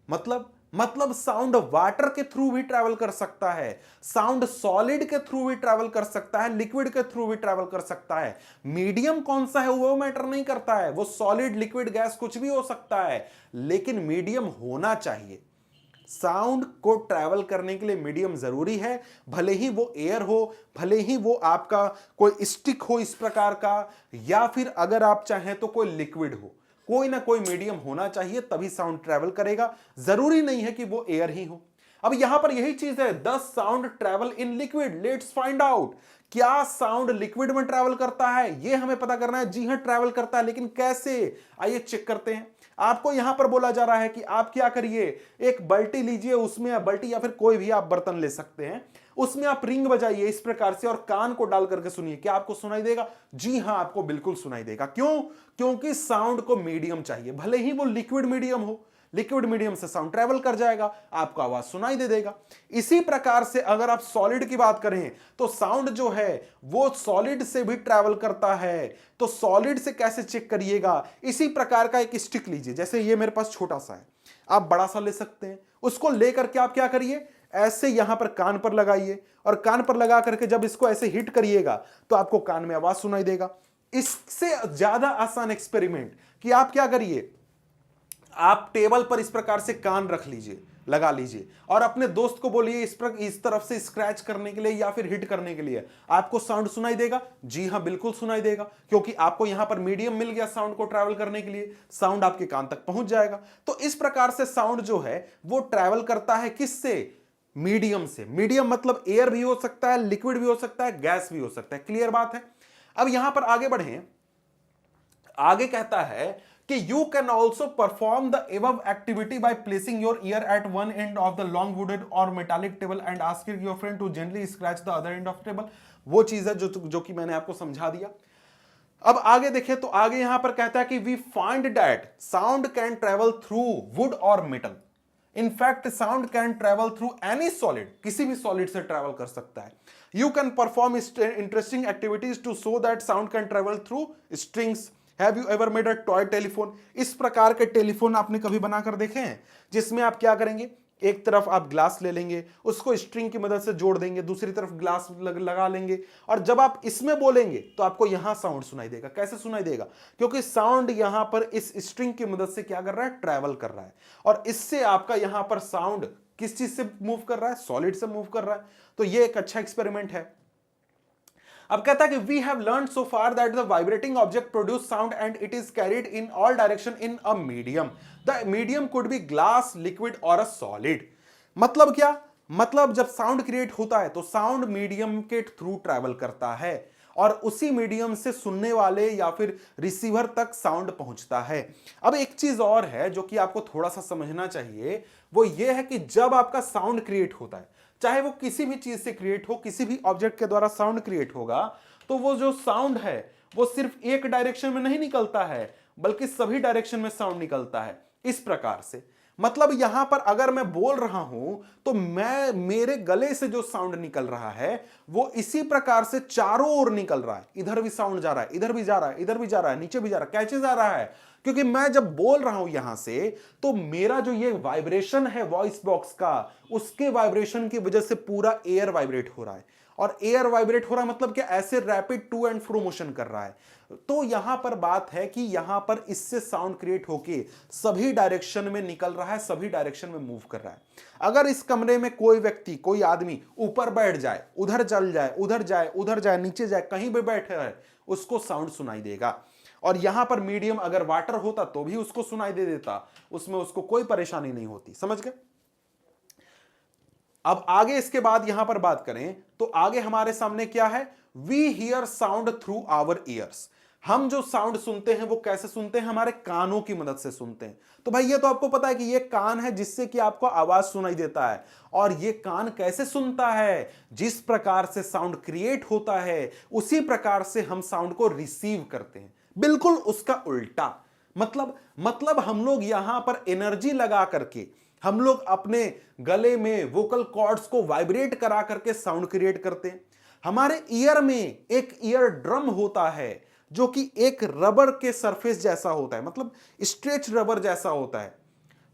मतलब साउंड वाटर के थ्रू भी ट्रैवल कर सकता है, साउंड सॉलिड के थ्रू भी ट्रैवल कर सकता है, लिक्विड के थ्रू भी ट्रैवल कर सकता है। मीडियम कौन सा है वो मैटर नहीं करता है, वो सॉलिड, लिक्विड, गैस कुछ भी हो सकता है, लेकिन मीडियम होना चाहिए। साउंड को ट्रैवल करने के लिए मीडियम जरूरी है, भले ही वो एयर हो, भले ही वो आपका कोई स्टिक हो इस प्रकार का, या फिर अगर आप चाहें तो कोई लिक्विड हो, कोई ना कोई मीडियम होना चाहिए, तभी साउंड ट्रैवल करेगा। जरूरी नहीं है कि वो एयर ही हो। अब यहां पर यही चीज है, the sound travel in liquid, let's find out. क्या साउंड लिक्विड में ट्रैवल करता है, ये हमें पता करना है। जी हां, ट्रैवल करता है, लेकिन कैसे, आइए चेक करते हैं। आपको यहां पर बोला जा रहा है कि आप क्या करिए, एक बाल्टी लीजिए, उसमें बाल्टी या फिर कोई भी आप बर्तन ले सकते हैं, उसमें आप रिंग बजाइए इस प्रकार से और कान को डाल करके सुनिए। क्या आपको सुनाई देगा? जी हां, आपको बिल्कुल सुनाई देगा। क्यों? क्योंकि साउंड को मीडियम चाहिए, भले ही वो लिक्विड मीडियम हो, लिक्विड मीडियम से साउंड ट्रेवल कर जाएगा, आपको आवाज सुनाई दे देगा। इसी प्रकार से अगर आप सॉलिड की बात करें तो साउंड जो है वो सॉलिड से भी ट्रेवल करता है। तो सॉलिड से कैसे चेक करिएगा, इसी प्रकार का एक स्टिक लीजिए, जैसे ये मेरे पास छोटा सा है, आप बड़ा सा ले सकते हैं। उसको लेकर के आप क्या करिए, ऐसे यहां पर कान पर लगाइए और कान पर लगा करके जब इसको ऐसे हिट करिएगा तो आपको कान में आवाज सुनाई देगा। इससे ज्यादा आसान एक्सपेरिमेंट कि आप क्या करिए, आप टेबल पर इस प्रकार से कान रख लीजिए, लगा लीजिए और अपने दोस्त को बोलिए इस तरफ से स्क्रैच करने के लिए या फिर हिट करने के लिए, आपको साउंड सुनाई देगा? जी हां, बिल्कुल सुनाई देगा, क्योंकि आपको यहां पर मीडियम मिल गया साउंड को ट्रैवल करने के लिए, साउंड आपके कान तक पहुंच जाएगा। तो इस प्रकार से साउंड जो है वो ट्रैवल करता है किससे? मीडियम से। मीडियम मतलब एयर भी हो सकता है, लिक्विड भी हो सकता है, गैस भी हो सकता है। क्लियर बात है? अब यहां पर आगे बढ़े, आगे कहता है कि you can also perform the above activity by placing your ear at one end of the long wooden or metallic table and asking your friend to gently scratch the other end of the table। वो चीज है जो कि मैंने आपको समझा दिया। अब आगे देखें तो आगे यहां पर कहता है कि we find that sound can travel through wood or metal। In fact, sound can travel through any solid, किसी भी solid से travel कर सकता है। You can perform interesting activities to show that sound can travel through strings। Have you ever made a toy telephone? इस प्रकार के telephone आपने कभी बनाकर देखे हैं, जिसमें आप क्या करेंगे, एक तरफ आप ग्लास ले लेंगे, उसको स्ट्रिंग की मदद से जोड़ देंगे, दूसरी तरफ ग्लास लगा लेंगे और जब आप इसमें बोलेंगे तो आपको यहां साउंड सुनाई देगा। कैसे सुनाई देगा? क्योंकि साउंड यहां पर इस स्ट्रिंग की मदद से क्या कर रहा है, ट्रैवल कर रहा है और इससे आपका यहां पर साउंड किस चीज से मूव कर रहा है, सॉलिड से मूव कर रहा है। तो ये एक अच्छा एक्सपेरिमेंट है। अब कहता है कि we have learn so far that the vibrating object produce sound and it is carried in all direction in a medium. The medium could be gas, liquid or a solid. मतलब क्या? मतलब जब sound create होता है तो sound medium के through travel करता है और उसी मीडियम से सुनने वाले या फिर रिसीवर तक साउंड पहुंचता है। अब एक चीज और है जो कि आपको थोड़ा सा समझना चाहिए, वो ये है कि जब आपका साउंड क्रिएट होता है, चाहे वो किसी भी चीज से क्रिएट हो, किसी भी ऑब्जेक्ट के द्वारा साउंड क्रिएट होगा, तो वो जो साउंड है वो सिर्फ एक डायरेक्शन में नहीं निकलता है बल्कि सभी डायरेक्शन में साउंड निकलता है। इस प्रकार से मतलब यहां पर अगर मैं बोल रहा हूं तो मेरे गले से जो साउंड निकल रहा है वो इसी प्रकार से चारों ओर निकल रहा है। इधर भी साउंड जा रहा है, इधर भी जा रहा है, इधर भी जा रहा है, नीचे भी जा रहा है। कैसे जा रहा है? क्योंकि मैं जब बोल रहा हूं यहां से तो मेरा जो ये वाइब्रेशन है वॉइस बॉक्स का, उसके वाइब्रेशन की वजह से पूरा एयर वाइब्रेट हो रहा है और एयर वाइब्रेट हो रहा है मतलब क्या, ऐसे rapid to and fro motion कर रहा है। तो यहां पर बात है कि यहां पर इससे साउंड क्रिएट होके सभी डायरेक्शन में निकल रहा है, सभी डायरेक्शन में मूव कर रहा है। अगर इस कमरे में कोई व्यक्ति, कोई आदमी ऊपर बैठ जाए, उधर चल जाए, उधर जाए, उधर जाए, नीचे जाए, कहीं भी बैठे है, उसको साउंड सुनाई देगा। और यहां पर मीडियम अगर वाटर होता तो भी उसको सुनाई दे देता, उसमें उसको कोई परेशानी नहीं होती। समझ गए? अब आगे इसके बाद यहां पर बात करें तो आगे हमारे सामने क्या है, we hear sound through our ears. हम जो साउंड सुनते हैं वो कैसे सुनते हैं, हमारे कानों की मदद से सुनते हैं। तो भाई ये तो आपको पता है कि ये कान है जिससे कि आपको आवाज सुनाई देता है। और ये कान कैसे सुनता है? जिस प्रकार से साउंड क्रिएट होता है उसी प्रकार से हम साउंड को रिसीव करते हैं, बिल्कुल उसका उल्टा। मतलब हम लोग यहां पर एनर्जी लगा करके हम लोग अपने गले में वोकल कॉर्ड्स को वाइब्रेट करा करके साउंड क्रिएट करते हैं। हमारे ईयर में एक ईयर ड्रम होता है जो कि एक रबर के सरफेस जैसा होता है, मतलब स्ट्रेच रबर जैसा होता है।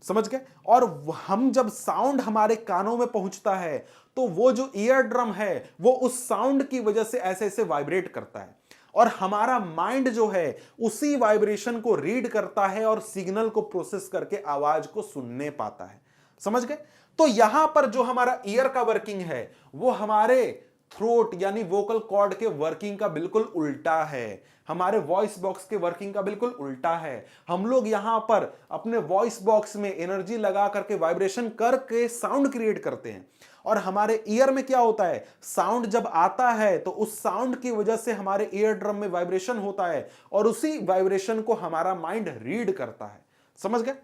समझ गए? और हम जब साउंड हमारे कानों में पहुंचता है तो वो जो ईयर ड्रम है वो उस साउंड की वजह से ऐसे ऐसे वाइब्रेट करता है और हमारा माइंड जो है उसी वाइब्रेशन को रीड करता है और सिग्नल को प्रोसेस करके आवाज को सुनने पाता है। समझ गए? तो यहां पर जो हमारा ईयर का वर्किंग है वो हमारे थ्रोट यानी वोकल कॉर्ड के वर्किंग का बिल्कुल उल्टा है, हमारे वॉइस बॉक्स के वर्किंग का बिल्कुल उल्टा है। हम लोग यहां पर अपने वॉइस बॉक्स में एनर्जी लगा करके वाइब्रेशन करके साउंड क्रिएट करते हैं और हमारे ईयर में क्या होता है, साउंड जब आता है तो उस साउंड की वजह से हमारे ईयर ड्रम में वाइब्रेशन होता है और उसी वाइब्रेशन को हमारा माइंड रीड करता है। समझ गए?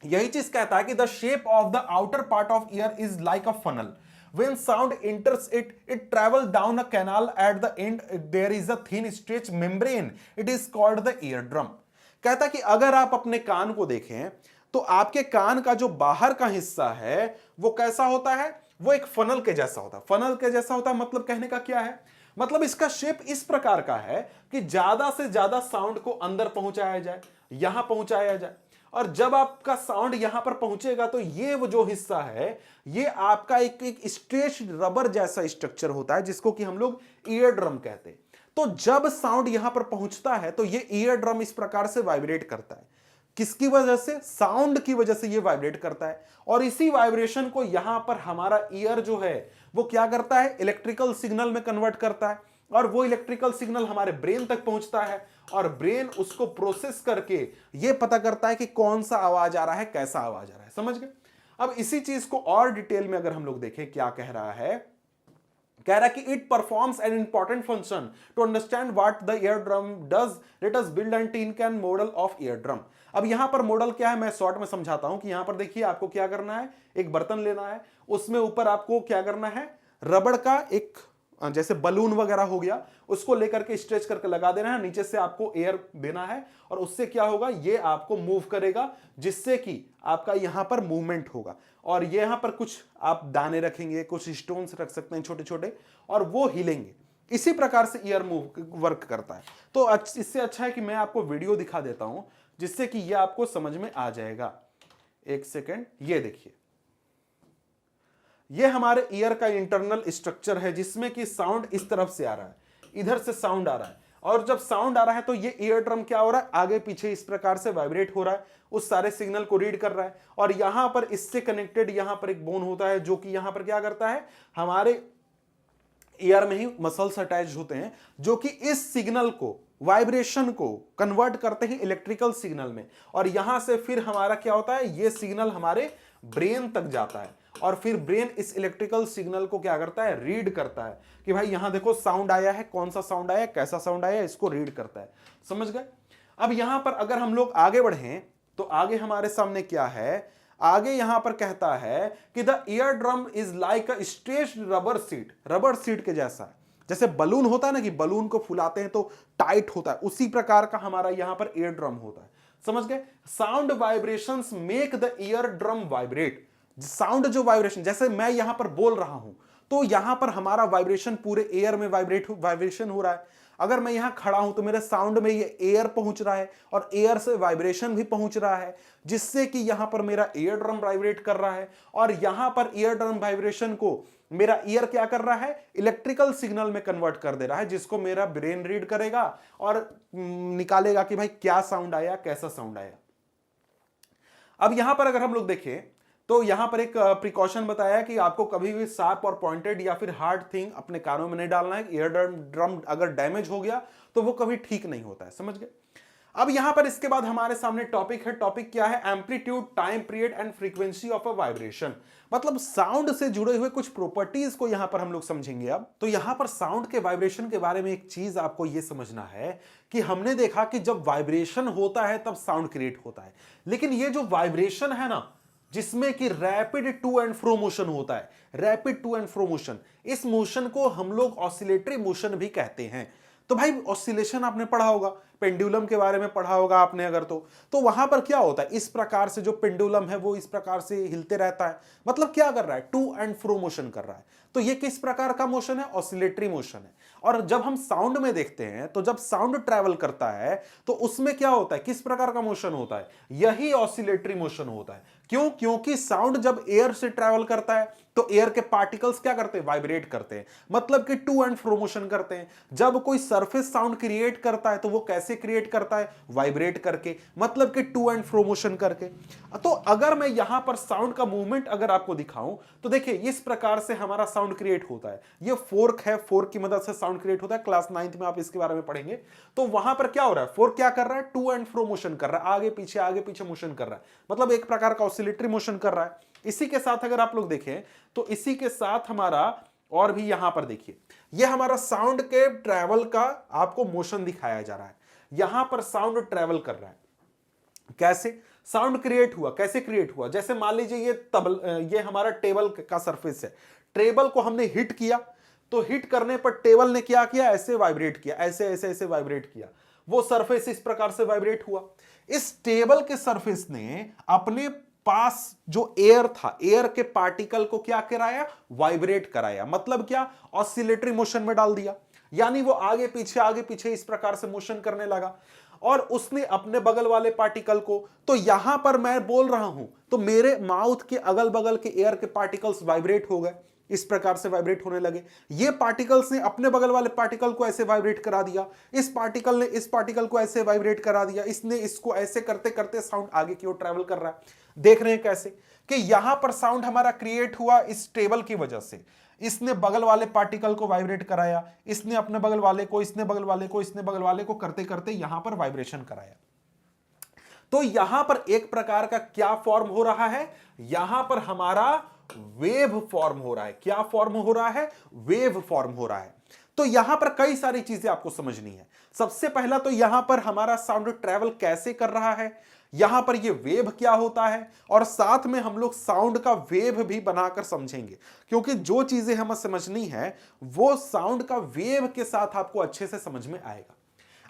यही चीज कहता है कि the shape of the outer part of year is like a funnel. When sound enters it, it travels down a canal. At the end, there is a thin stretch membrane. It is called the eardrum. कहता कि अगर आप अपने कान को देखें तो आपके कान का जो बाहर का हिस्सा है वो कैसा होता है, वो एक फनल के जैसा होता है। फनल के जैसा होता है मतलब कहने का क्या है, मतलब इसका शेप इस प्रकार का है कि ज्यादा से ज्यादा साउंड को अंदर पहुंचाया जाए, यहां पहुंचाया जाए, और जब आपका साउंड यहां पर पहुंचेगा तो ये वो जो हिस्सा है ये आपका एक स्ट्रेच रबर जैसा स्ट्रक्चर होता है जिसको कि हम लोग ईयर ड्रम कहते हैं। तो जब साउंड यहां पर पहुंचता है तो ये ईयर ड्रम इस प्रकार से वाइब्रेट करता है। किसकी वजह से, साउंड की वजह से ये वाइब्रेट करता है। और इसी वाइब्रेशन को यहां पर हमारा ईयर जो है वो क्या करता है, इलेक्ट्रिकल सिग्नल में कन्वर्ट करता है, और वो इलेक्ट्रिकल सिग्नल हमारे ब्रेन तक पहुंचता है, और ब्रेन उसको प्रोसेस करके ये पता करता है कि कौन सा आवाज आ रहा है, कैसा आवाज आ रहा है। समझ गए। अब इसी चीज को और डिटेल में अगर हम लोग देखें, क्या कह रहा है, कह रहा है कि it performs an important function to understand what the eardrum does, let us build an tin can model of eardrum. अब यहां पर मॉडल क्या है, मैं शॉर्ट में समझाता हूं कि यहां पर देखिए आपको क्या करना है, एक बर्तन लेना है, उसमें ऊपर आपको क्या करना है, रबड़ का एक जैसे बलून वगैरह हो गया, उसको लेकर के स्ट्रेच करके लगा देना है, नीचे से आपको एयर देना है, और उससे क्या होगा, ये आपको मूव करेगा, जिससे कि आपका यहां पर मूवमेंट होगा। और ये यहां पर कुछ आप दाने रखेंगे, कुछ स्टोन्स रख सकते हैं छोटे छोटे, और वो हिलेंगे। इसी प्रकार से ईयर मूव वर्क करता है। तो इससे अच्छा है कि मैं आपको वीडियो दिखा देता हूं, जिससे कि ये आपको समझ में आ जाएगा। एक सेकेंड, ये देखिए, ये हमारे ईयर का इंटरनल स्ट्रक्चर है, जिसमें कि साउंड इस तरफ से आ रहा है, इधर से साउंड आ रहा है, और जब साउंड आ रहा है तो ये ईयर ड्रम क्या हो रहा है, आगे पीछे इस प्रकार से वाइब्रेट हो रहा है, उस सारे सिग्नल को रीड कर रहा है। और यहां पर इससे कनेक्टेड यहां पर एक बोन होता है, जो कि यहां पर क्या करता है, हमारे ईयर में ही मसल्स अटैच होते हैं, जो कि इस सिग्नल को, वाइब्रेशन को कन्वर्ट करते हैं इलेक्ट्रिकल सिग्नल में, और यहां से फिर हमारा क्या होता है, ये सिग्नल हमारे ब्रेन तक जाता है, और फिर ब्रेन इस इलेक्ट्रिकल सिग्नल को क्या करता है, रीड करता है कि भाई यहां देखो साउंड आया है, कौन सा साउंड आया, कैसा साउंड आया, इसको रीड करता है। समझ गए। अब यहां पर अगर हम लोग आगे बढ़ें तो आगे हमारे सामने क्या है, आगे यहां पर कहता है कि the ear drum is like a stretched rubber seat, rubber seat के जैसा, जैसे बलून होता है ना कि बलून को फुलाते हैं तो टाइट होता है, उसी प्रकार का हमारा यहां पर ईयर ड्रम होता है। समझ गए। Sound vibrations make the ear drum vibrate. Sound जो वाइब्रेशन, जैसे मैं यहां पर बोल रहा हूं तो यहां पर हमारा वाइब्रेशन पूरे एयर में वाइब्रेशन हो रहा है। अगर मैं यहां खड़ा हूं तो मेरे साउंड में ये एयर पहुंच रहा है, और एयर से वाइब्रेशन भी पहुंच रहा है, जिससे कि यहां पर मेरा ईयर ड्रम वाइब्रेट कर रहा है, और यहां पर ईयर ड्रम वाइब्रेशन को मेरा ईयर क्या कर रहा है, इलेक्ट्रिकल सिग्नल में कन्वर्ट कर दे रहा है, जिसको मेरा ब्रेन रीड करेगा और निकालेगा कि भाई क्या साउंड आया, कैसा साउंड आया। अब यहां पर अगर हम लोग देखें तो यहां पर एक प्रिकॉशन बताया कि आपको कभी भी शार्प और पॉइंटेड या फिर हार्ड थिंग अपने कानों में नहीं डालना है। ईयर ड्रम अगर डैमेज हो गया तो वो कभी ठीक नहीं होता है। समझ गए। अब यहां पर इसके बाद हमारे सामने टॉपिक है। टॉपिक क्या है, amplitude, time period and frequency of a vibration. मतलब साउंड से जुड़े हुए कुछ प्रॉपर्टीज को यहां पर हम लोग समझेंगे। अब तो यहां पर साउंड के वाइब्रेशन के बारे में एक चीज आपको यह समझना है कि हमने देखा कि जब वाइब्रेशन होता है तब साउंड क्रिएट होता है, लेकिन ये जो वाइब्रेशन है ना, जिसमें कि rapid to and fro motion होता है, rapid to and fro motion, इस मोशन को हम लोग ऑसिलेटरी मोशन भी कहते हैं। तो भाई ऑसिलेशन आपने पढ़ा होगा, पेंडुलम के बारे में पढ़ा होगा आपने अगर तो वहां पर क्या होता है, इस प्रकार से जो पेंडुलम है वो इस प्रकार से हिलते रहता है, मतलब क्या कर रहा है, टू एंड फ्रो मोशन कर रहा है। तो ये किस प्रकार का मोशन है, ऑसिलेटरी मोशन है। और जब हम साउंड में देखते हैं तो जब साउंड ट्रैवल करता है तो उसमें क्या होता है, किस प्रकार का मोशन होता है, यही ऑसिलेटरी मोशन होता है। क्यों, क्योंकि साउंड जब एयर से ट्रैवल करता है तो एयर के पार्टिकल्स क्या करते हैं, वाइब्रेट करते हैं, मतलब कि टू एंड फ्रो मोशन करते हैं। जब कोई सरफेस साउंड क्रिएट करता है तो वो कैसे क्रिएट करता है, वाइब्रेट करके, मतलब कि टू एंड फ्रो मोशन करके। तो अगर मैं यहां पर साउंड का मूवमेंट अगर आपको दिखाऊं तो देखिए इस प्रकार से हमारा साउंड क्रिएट होता है। ये फोर्क है, फोर्क की मदद से साउंड क्रिएट होता है। क्लास 9th में आप इसके बारे में पढ़ेंगे। तो वहां पर क्या हो रहा है, फोर्क क्या कर रहा है, टू एंड फ्रो मोशन कर रहा है, आगे पीछे मोशन कर रहा है, मतलब एक प्रकार का ऑसिलेटरी मोशन कर रहा है। इसी के साथ अगर आप लोग देखें तो इसी के साथ हमारा और भी यहां पर देखिए, ये हमारा साउंड के ट्रैवल का आपको मोशन दिखाया जा रहा है। यहां पर साउंड ट्रैवल कर रहा है, कैसे साउंड क्रिएट हुआ, कैसे क्रिएट हुआ, जैसे मान लीजिए ये हमारा टेबल का सरफेस है, टेबल को हमने हिट किया तो हिट करने पर टेबल ने क्या किया, ऐसे वाइब्रेट किया, ऐसे ऐसे ऐसे वाइब्रेट किया, वो सरफेस इस प्रकार से वाइब्रेट हुआ। इस टेबल के सरफेस ने अपने पास जो एयर था, एयर के पार्टिकल को क्या कराया, वाइब्रेट कराया। मतलब क्या, ऑसिलेटरी मोशन में डाल दिया, यानी वो आगे पीछे इस प्रकार से मोशन करने लगा। और उसने अपने बगल वाले पार्टिकल को, तो यहां पर मैं बोल रहा हूं तो मेरे माउथ के अगल बगल के एयर के पार्टिकल्स वाइब्रेट हो गए, इस प्रकार से वाइब्रेट होने लगे। ये पार्टिकल्स ने अपने बगल वाले पार्टिकल को ऐसे वाइब्रेट करा दिया, इस पार्टिकल ने इस पार्टिकल को ऐसे वाइब्रेट करा दिया, इसने इसको ऐसे करते करते साउंड आगे की ओर ट्रैवल कर रहा है। देख रहे हैं कैसे कि यहां पर साउंड हमारा क्रिएट हुआ इस टेबल की वजह से। इसने बगल वाले पार्टिकल को वाइब्रेट कराया, इसने अपने बगल वाले को, इसने बगल वाले को, इसने बगल वाले को करते करते यहां पर वाइब्रेशन कराया। तो यहां पर एक प्रकार का क्या फॉर्म हो रहा है, यहां पर हमारा वेव फॉर्म हो रहा है। क्या फॉर्म हो रहा है, वेव फॉर्म हो रहा है। तो यहां पर कई सारी चीजें आपको समझनी है। सबसे पहला तो यहां पर हमारा साउंड ट्रैवल कैसे कर रहा है, यहां पर ये वेव क्या होता है, और साथ में हम लोग साउंड का वेव भी बनाकर समझेंगे, क्योंकि जो चीजें हमें समझनी है वो साउंड का वेव के साथ आपको अच्छे से समझ में आएगा।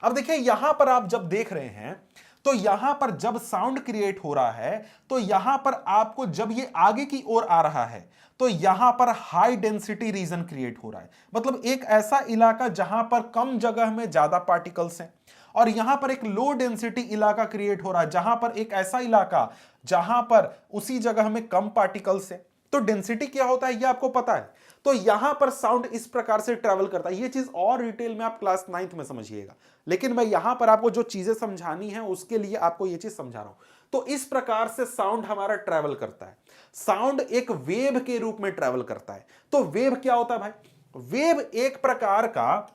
अब देखिए यहां पर आप जब देख रहे हैं तो यहां पर जब साउंड क्रिएट हो रहा है तो यहां पर आपको जब ये आगे की ओर आ रहा है तो यहां पर हाई डेंसिटी रीजन क्रिएट हो रहा है। मतलब एक ऐसा इलाका जहां पर कम जगह में ज्यादा पार्टिकल्स हैं, और यहां पर एक लो डेंसिटी इलाका क्रिएट हो रहा है जहां पर एक ऐसा इलाका जहां पर उसी जगह में कम पार्टिकल्स है। तो डेंसिटी क्या होता है ये आपको पता है। तो यहां पर साउंड इस प्रकार से ट्रैवल करता है। ये चीज और डिटेल में आप क्लास 9th में समझिएगा, लेकिन मैं यहां पर आपको जो चीजें समझानी है उसके लिए आपको ये चीज समझा रहा हूं। तो इस प्रकार से साउंड हमारा ट्रैवल करता है। साउंड एक वेव के रूप में ट्रैवल करता है। तो वेव क्या होता है भाई, वेव एक प्रकार का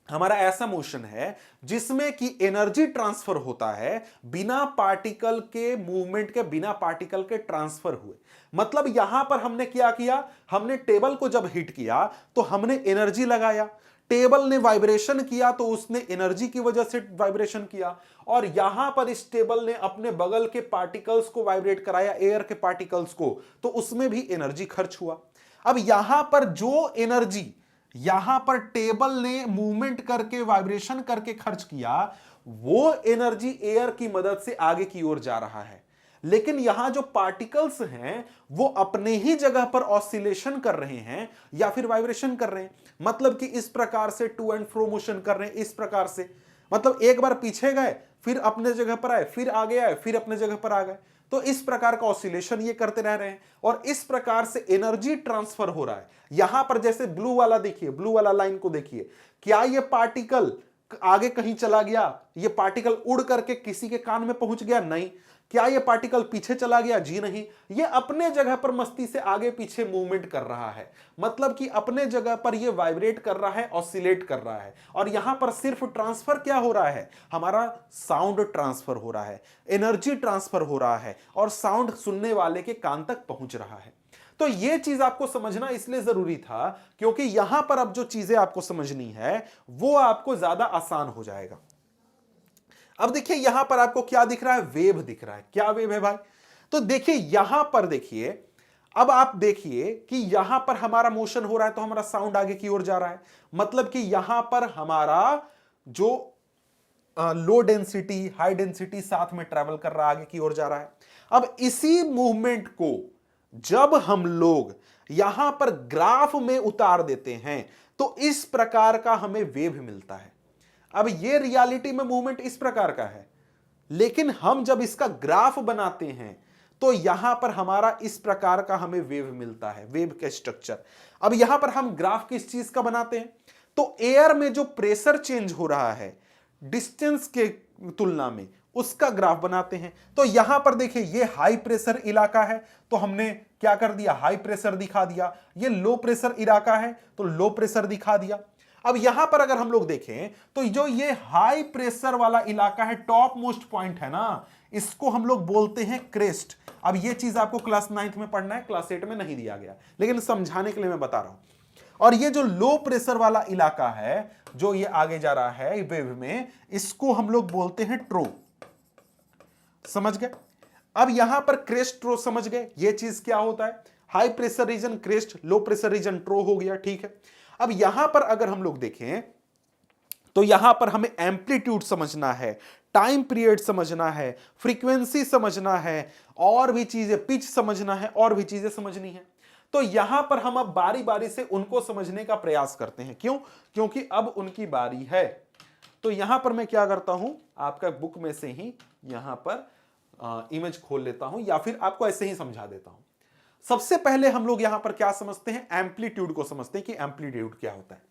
हमारा ऐसा मोशन है जिसमें कि एनर्जी ट्रांसफर होता है बिना पार्टिकल के मूवमेंट के, बिना पार्टिकल के ट्रांसफर हुए। मतलब यहां पर हमने क्या किया, हमने टेबल को जब हिट किया तो हमने एनर्जी लगाया, टेबल ने वाइब्रेशन किया तो उसने एनर्जी की वजह से वाइब्रेशन किया, और यहां पर इस टेबल ने अपने बगल के पार्टिकल्स को वाइब्रेट कराया, एयर के पार्टिकल्स को, तो उसमें भी एनर्जी खर्च हुआ। अब यहां पर जो एनर्जी यहां पर टेबल ने मूवमेंट करके, वाइब्रेशन करके खर्च किया, वो एनर्जी एयर की मदद से आगे की ओर जा रहा है। लेकिन यहां जो पार्टिकल्स हैं वो अपने ही जगह पर ऑसिलेशन कर रहे हैं या फिर वाइब्रेशन कर रहे हैं। मतलब कि इस प्रकार से टू एंड फ्रो मोशन कर रहे हैं, इस प्रकार से। मतलब एक बार पीछे गए, फिर अपने जगह पर आए, फिर आगे आए, फिर अपने जगह पर आ गए। तो इस प्रकार का ऑसिलेशन ये करते रह रहे हैं, और इस प्रकार से एनर्जी ट्रांसफर हो रहा है। यहां पर जैसे ब्लू वाला देखिए, ब्लू वाला लाइन को देखिए, क्या ये पार्टिकल आगे कहीं चला गया, ये पार्टिकल उड़ करके किसी के कान में पहुंच गया? नहीं। क्या ये पार्टिकल पीछे चला गया? जी नहीं। ये अपने जगह पर मस्ती से आगे पीछे मूवमेंट कर रहा है। मतलब कि अपने जगह पर ये वाइब्रेट कर रहा है, ऑसिलेट कर रहा है। और यहां पर सिर्फ ट्रांसफर क्या हो रहा है, हमारा साउंड ट्रांसफर हो रहा है, एनर्जी ट्रांसफर हो रहा है, और साउंड सुनने वाले के कान तक पहुंच रहा है। तो ये चीज आपको समझना इसलिए जरूरी था क्योंकि यहां पर अब जो चीजें आपको समझनी है वो आपको ज्यादा आसान हो जाएगा। अब देखिए यहां पर आपको क्या दिख रहा है, वेव दिख रहा है। क्या वेव है भाई, तो देखिए यहां पर देखिए, अब आप देखिए कि यहां पर हमारा मोशन हो रहा है तो हमारा साउंड आगे की ओर जा रहा है। मतलब कि यहां पर हमारा जो लो डेंसिटी हाई डेंसिटी साथ में ट्रेवल कर रहा है, आगे की ओर जा रहा है। अब इसी मूवमेंट को जब हम लोग यहां पर ग्राफ में उतार देते हैं तो इस प्रकार का हमें वेव मिलता है। अब ये रियलिटी में मूवमेंट इस प्रकार का है, लेकिन हम जब इसका ग्राफ बनाते हैं तो यहां पर हमारा इस प्रकार का हमें वेव मिलता है, वेव का स्ट्रक्चर। अब यहां पर हम ग्राफ किस चीज का बनाते हैं, तो एयर में जो प्रेशर चेंज हो रहा है डिस्टेंस के तुलना में, उसका ग्राफ बनाते हैं। तो यहां पर देखिए ये हाई प्रेशर इलाका है तो हमने क्या कर दिया, हाई प्रेशर दिखा दिया। ये लो प्रेशर इलाका है तो लो प्रेशर दिखा दिया। अब यहां पर अगर हम लोग देखें तो जो ये हाई प्रेशर वाला इलाका है, टॉप मोस्ट पॉइंट है ना, इसको हम लोग बोलते हैं क्रेस्ट। अब ये चीज आपको क्लास 9th में पढ़ना है, क्लास 8 में नहीं दिया गया, लेकिन समझाने के लिए मैं बता रहा हूं। और ये जो लो प्रेशर वाला इलाका है जो ये आगे जा रहा है वेव में, इसको हम लोग बोलते हैं ट्रो। समझ गए। अब यहां पर क्रेस्ट ट्रो समझ गए, ये चीज क्या होता है, high pressure region crest, low pressure region trough हो गया, ठीक है। अब यहां पर अगर हम लोग देखें तो यहां पर हमें एम्पलीट्यूड समझना है, टाइम पीरियड समझना है, फ्रीक्वेंसी समझना है, और भी चीजें, पिच समझना है, और भी चीजें समझनी है। तो यहां पर हम अब बारी बारी से उनको समझने का प्रयास करते हैं। क्यों? क्योंकि अब उनकी बारी है। तो यहां पर मैं क्या करता हूं, आपका बुक में से ही यहां पर इमेज खोल लेता हूं, या फिर आपको ऐसे ही समझा देता हूं। सबसे पहले हम लोग यहां पर क्या समझते हैं, एम्पलीट्यूड को समझते हैं कि एम्पलीट्यूड क्या होता है।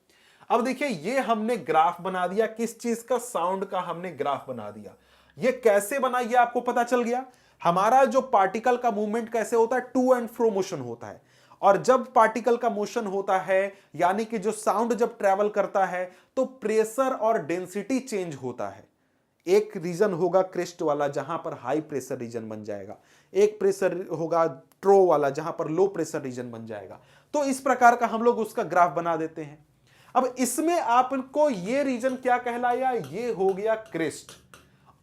अब देखिए, ये हमने ग्राफ बना दिया, किस चीज का, साउंड का हमने ग्राफ बना दिया। ये कैसे बना, ये आपको पता चल गया। हमारा जो पार्टिकल का मूवमेंट कैसे होता है, टू एंड फ्रो मोशन होता है। और जब पार्टिकल का मोशन होता है, यानी कि जो साउंड जब ट्रेवल करता है, तो प्रेशर और डेंसिटी चेंज होता है। एक रीजन होगा क्रेस्ट वाला, जहां पर हाई प्रेशर रीजन बन जाएगा। एक प्रेशर होगा ट्रो वाला, जहां पर लो प्रेशर रीजन बन जाएगा। तो इस प्रकार का हम लोग उसका ग्राफ बना देते हैं। अब इसमें आपको ये रीजन क्या कहलाया, ये हो गया क्रेस्ट,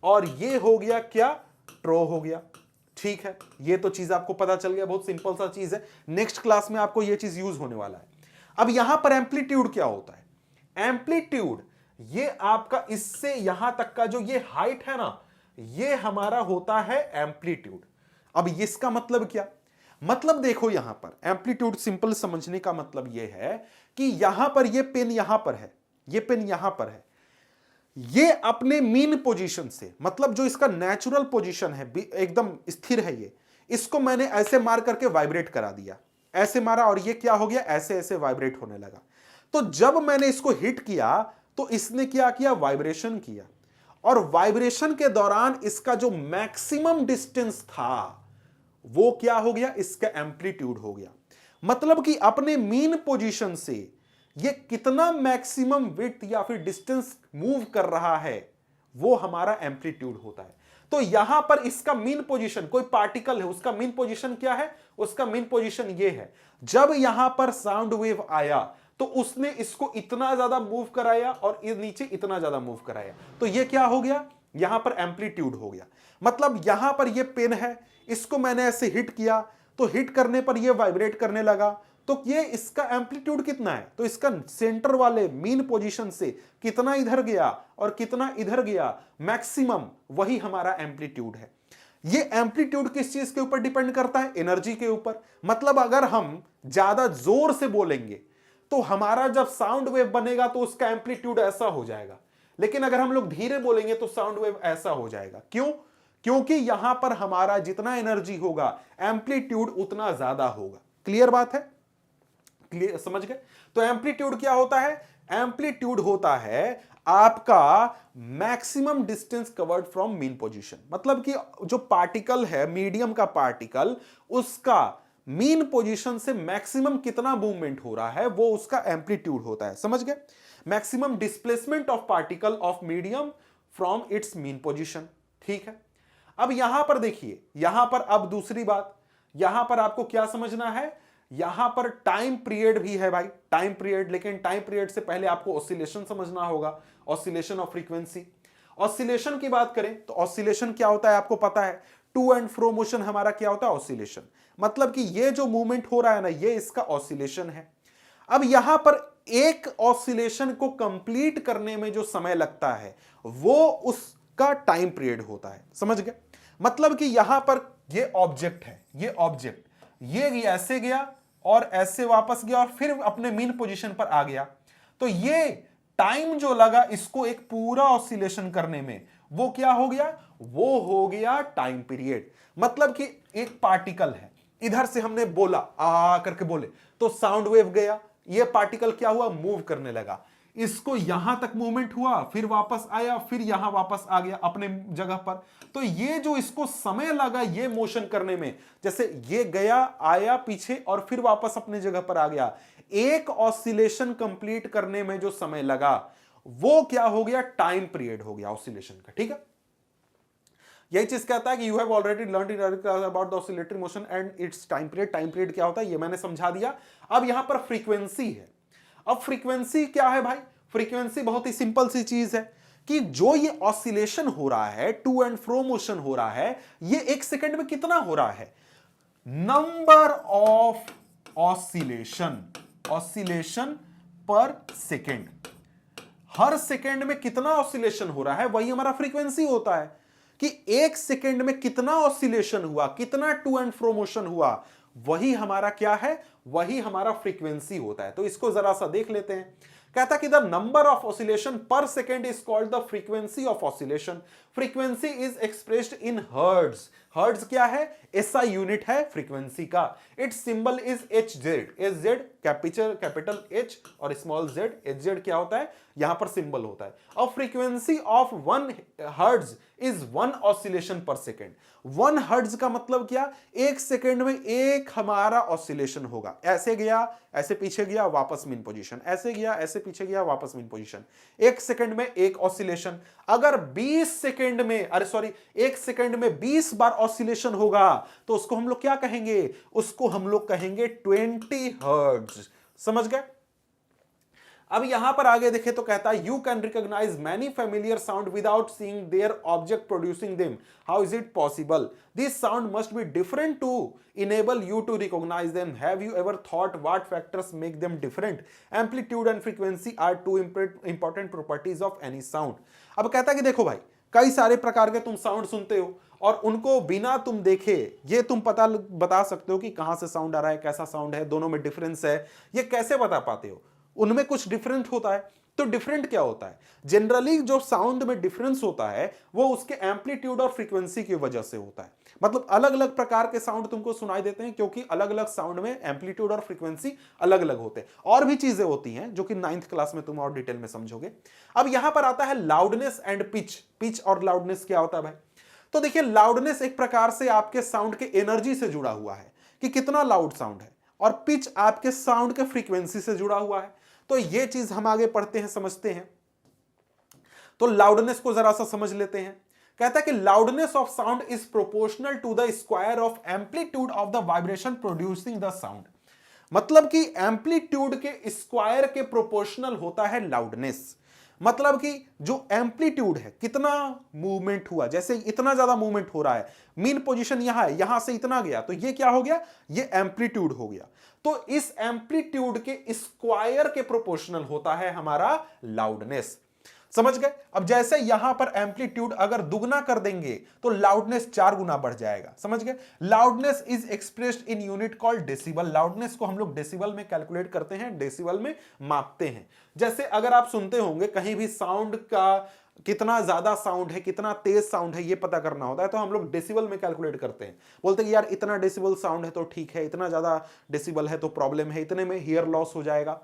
और ये हो गया क्या, ट्रो हो गया। ठीक है, ये तो चीज आपको पता चल गया, बहुत सिंपल सा चीज है। नेक्स्ट क्लास में आपको ये चीज यूज होने वाला है। अब यहां पर एम्पलीट्यूड क्या होता है, एम्पलीट्यूड ये आपका इससे यहां तक का जो ये हाइट है ना, ये हमारा होता है एम्पलीट्यूड। अब इसका मतलब क्या, मतलब देखो, यहां पर एम्पलीट्यूड सिंपल समझने का मतलब यह है कि यहां पर ये पेन यहां पर है, ये पेन यहां पर है, ये अपने मीन पोजीशन से, मतलब जो इसका नेचुरल पोजीशन है, एकदम स्थिर है ये, इसको मैंने ऐसे मार करके वाइब्रेट करा दिया, ऐसे मारा, और ये क्या हो गया, ऐसे ऐसे वाइब्रेट होने लगा। तो जब मैंने इसको हिट किया तो इसने क्या किया, वाइब्रेशन किया, और वाइब्रेशन के दौरान इसका जो मैक्सिमम डिस्टेंस था वो क्या हो गया, इसका एम्पलीट्यूड हो गया। मतलब कि अपने मीन पोजीशन से ये कितना मैक्सिमम विड्थ या फिर डिस्टेंस मूव कर रहा है, वो हमारा एम्पलीट्यूड होता है। तो यहां पर इसका मीन पोजीशन, कोई पार्टिकल है, उसका मीन पोजीशन क्या है, उसका मीन पोजीशन ये है। जब यहां पर साउंड वेव आया तो उसने इसको इतना ज्यादा मूव कराया और नीचे इतना ज्यादा मूव कराया, तो ये क्या हो गया, यहां पर एम्पलीट्यूड हो गया। मतलब यहां पर ये पेन है, इसको मैंने ऐसे हिट किया, तो हिट करने पर ये वाइब्रेट करने लगा, तो ये इसका एम्पलीट्यूड कितना है, तो इसका सेंटर वाले मीन पोजीशन से कितना इधर गया और कितना इधर गया, मैक्सिमम, वही हमारा एम्पलीट्यूड है। ये एम्पलीट्यूड किस चीज के ऊपर डिपेंड करता है, एनर्जी के ऊपर। मतलब अगर हम ज्यादा जोर से बोलेंगे तो हमारा जब साउंड वेव बनेगा तो उसका एम्पलीट्यूड ऐसा हो जाएगा, लेकिन अगर हम लोग धीरे बोलेंगे तो साउंड वेव ऐसा हो जाएगा। क्यों? क्योंकि यहां पर हमारा जितना एनर्जी होगा, एम्पलीट्यूड उतना ज्यादा होगा। क्लियर बात है, क्लियर, समझ गए? तो एम्पलीट्यूड क्या होता है, एम्पलीट्यूड होता है आपका maximum distance covered from mean position. मतलब कि जो पार्टिकल है, मीडियम का पार्टिकल, उसका मीन पोजीशन से मैक्सिमम कितना मूवमेंट हो रहा है, वो उसका एम्पलीट्यूड होता है। समझ गए? Maximum displacement of particle of medium from its mean position. ठीक है, अब यहां पर देखिए, यहां पर अब दूसरी बात, यहां पर आपको क्या समझना है, यहां पर टाइम पीरियड भी है भाई, टाइम पीरियड। लेकिन टाइम पीरियड से पहले आपको ऑसिलेशन समझना होगा, ऑसिलेशन ऑफ फ्रीक्वेंसी। ऑसिलेशन की बात करें तो ऑसिलेशन क्या होता है आपको पता है, टू एंड फ्रो मोशन हमारा क्या होता है, ऑसिलेशन। मतलब कि ये जो मूवमेंट हो रहा है ना, ये इसका ऑसिलेशन है। अब यहां पर एक ऑसिलेशन को कंप्लीट करने में जो समय लगता है, वो उसका टाइम पीरियड होता है। समझ गए? मतलब कि यहां पर ये ऑब्जेक्ट है, ये ऑब्जेक्ट, ये ऐसे गया और ऐसे वापस गया और फिर अपने मीन पोजीशन पर आ गया, तो ये टाइम जो लगा इसको एक पूरा ऑसिलेशन करने में, वो क्या हो गया, वो हो गया टाइम पीरियड। मतलब कि एक पार्टिकल है, इधर से हमने बोला, आ करके बोले, तो साउंड वेव गया, ये पार्टिकल क्या हुआ, मूव करने लगा, इसको यहां तक मूवमेंट हुआ, फिर वापस आया, फिर यहां वापस आ गया अपने जगह पर। तो ये जो इसको समय लगा ये मोशन करने में, जैसे ये गया, आया पीछे और फिर वापस अपने जगह पर आ गया, एक ऑसिलेशन कंप्लीट करने में जो समय लगा, वो क्या हो गया, टाइम पीरियड हो गया ऑसिलेशन का। ठीक है, यही चीज कहता है कि you have already learned in about the oscillatory motion and it's time period. Time period क्या होता है ये मैंने समझा दिया। अब यहां पर फ्रीक्वेंसी है। अब फ्रीक्वेंसी क्या है भाई, फ्रीक्वेंसी बहुत ही सिंपल सी चीज है कि जो ये ऑसिलेशन हो रहा है, टू एंड फ्रो मोशन हो रहा है, ये एक सेकंड में कितना हो रहा है, नंबर ऑफ ऑसिलेशन, ऑसिलेशन पर सेकेंड। हर सेकेंड में कितना ऑसिलेशन हो रहा है वही हमारा फ्रीक्वेंसी होता है, कि एक सेकेंड में कितना ऑसिलेशन हुआ, कितना टू एंड फ्रो मोशन हुआ, वही हमारा क्या है, वही हमारा फ्रीक्वेंसी होता है। तो इसको जरा सा देख लेते हैं। कहता कि द नंबर ऑफ ऑसिलेशन पर second is called the frequency of oscillation. Frequency is expressed in hertz. Hertz क्या है, एसआई यूनिट है फ्रीक्वेंसी का। It's symbol is H Z. H Z capital H और स्मॉल जेड। एच जेड क्या होता है, यहां पर सिंबल होता है। अ frequency of 1 hertz is 1 oscillation पर सेकेंड। 1 हर्ट्ज का मतलब क्या, एक सेकेंड में एक हमारा ऑसिलेशन होगा। ऐसे गया, ऐसे पीछे गया, वापस मीन पोजीशन, ऐसे गया, ऐसे पीछे गया, वापस मीन पोजीशन। एक सेकेंड में एक ऑसिलेशन। अगर 20 सेकेंड में, अरे सॉरी, एक सेकेंड में 20 बार ऑसिलेशन होगा तो उसको हम लोग क्या कहेंगे, उसको हम लोग कहेंगे 20 हर्ट्ज। समझ गए। अब यहां पर आगे देखे तो कहता है you can recognise many familiar sound without seeing their object producing them. How is it possible? This sound must be different टू enable you to recognize them. Have you ever thought what factors make them different? Amplitude and frequency are two important properties of any sound. अब कहता है कि देखो भाई, कई सारे प्रकार के तुम साउंड सुनते हो और उनको बिना तुम देखे ये तुम बता सकते हो कि कहां से साउंड आ रहा है, कैसा साउंड है, दोनों में डिफरेंस है, ये कैसे बता पाते हो? उनमें कुछ डिफरेंट होता है। तो डिफरेंट क्या होता है? जनरली जो साउंड में डिफरेंस होता है वो उसके एम्पलीट्यूड और फ्रीक्वेंसी की वजह से होता है। मतलब अलग अलग प्रकार के साउंड तुमको सुनाई देते हैं क्योंकि अलग अलग साउंड में एम्पलीट्यूड और फ्रीक्वेंसी अलग अलग होते हैं। और भी चीजें होती हैं जो कि 9th क्लास में तुम और डिटेल में समझोगे। अब यहां पर आता है लाउडनेस एंड पिच। पिच और लाउडनेस क्या होता है भाई? तो देखिए, लाउडनेस एक प्रकार से आपके साउंड के एनर्जी से जुड़ा हुआ है कि कितना लाउड साउंड है, और पिच आपके साउंड के फ्रीक्वेंसी से जुड़ा हुआ है। तो ये चीज हम आगे पढ़ते हैं, समझते हैं। तो लाउडनेस को जरा सा समझ लेते हैं। कहता है कि loudness of sound is proportional to the square of amplitude of the vibration producing the sound. मतलब कि एम्पलीट्यूड के स्क्वायर के प्रोपोर्शनल होता है लाउडनेस। मतलब कि जो एम्पलीट्यूड है, कितना मूवमेंट हुआ, जैसे इतना ज्यादा मूवमेंट हो रहा है, मीन पोजीशन यहां है, यहां से इतना गया, तो ये क्या हो गया, ये एम्पलीट्यूड हो गया। तो इस एम्पलीट्यूड के स्क्वायर के प्रोपोर्शनल होता है हमारा लाउडनेस। समझ गए। अब जैसे यहां पर एम्पलीट्यूड अगर दुगना कर देंगे तो लाउडनेस 4 गुना बढ़ जाएगा। समझ गए। Loudness is expressed in unit called decibel. Loudness को हम लोग डेसिबल में कैलकुलेट करते हैं, डेसिबल में मापते हैं। जैसे अगर आप सुनते होंगे कहीं भी साउंड का कितना ज्यादा साउंड है, कितना तेज साउंड है, ये पता करना होता है तो हम लोग डेसिबल में कैलकुलेट करते हैं। बोलते हैं कि यार इतना डेसिबल साउंड है तो ठीक है, इतना ज्यादा डेसिबल है तो प्रॉब्लम है, इतने में हियर लॉस हो जाएगा,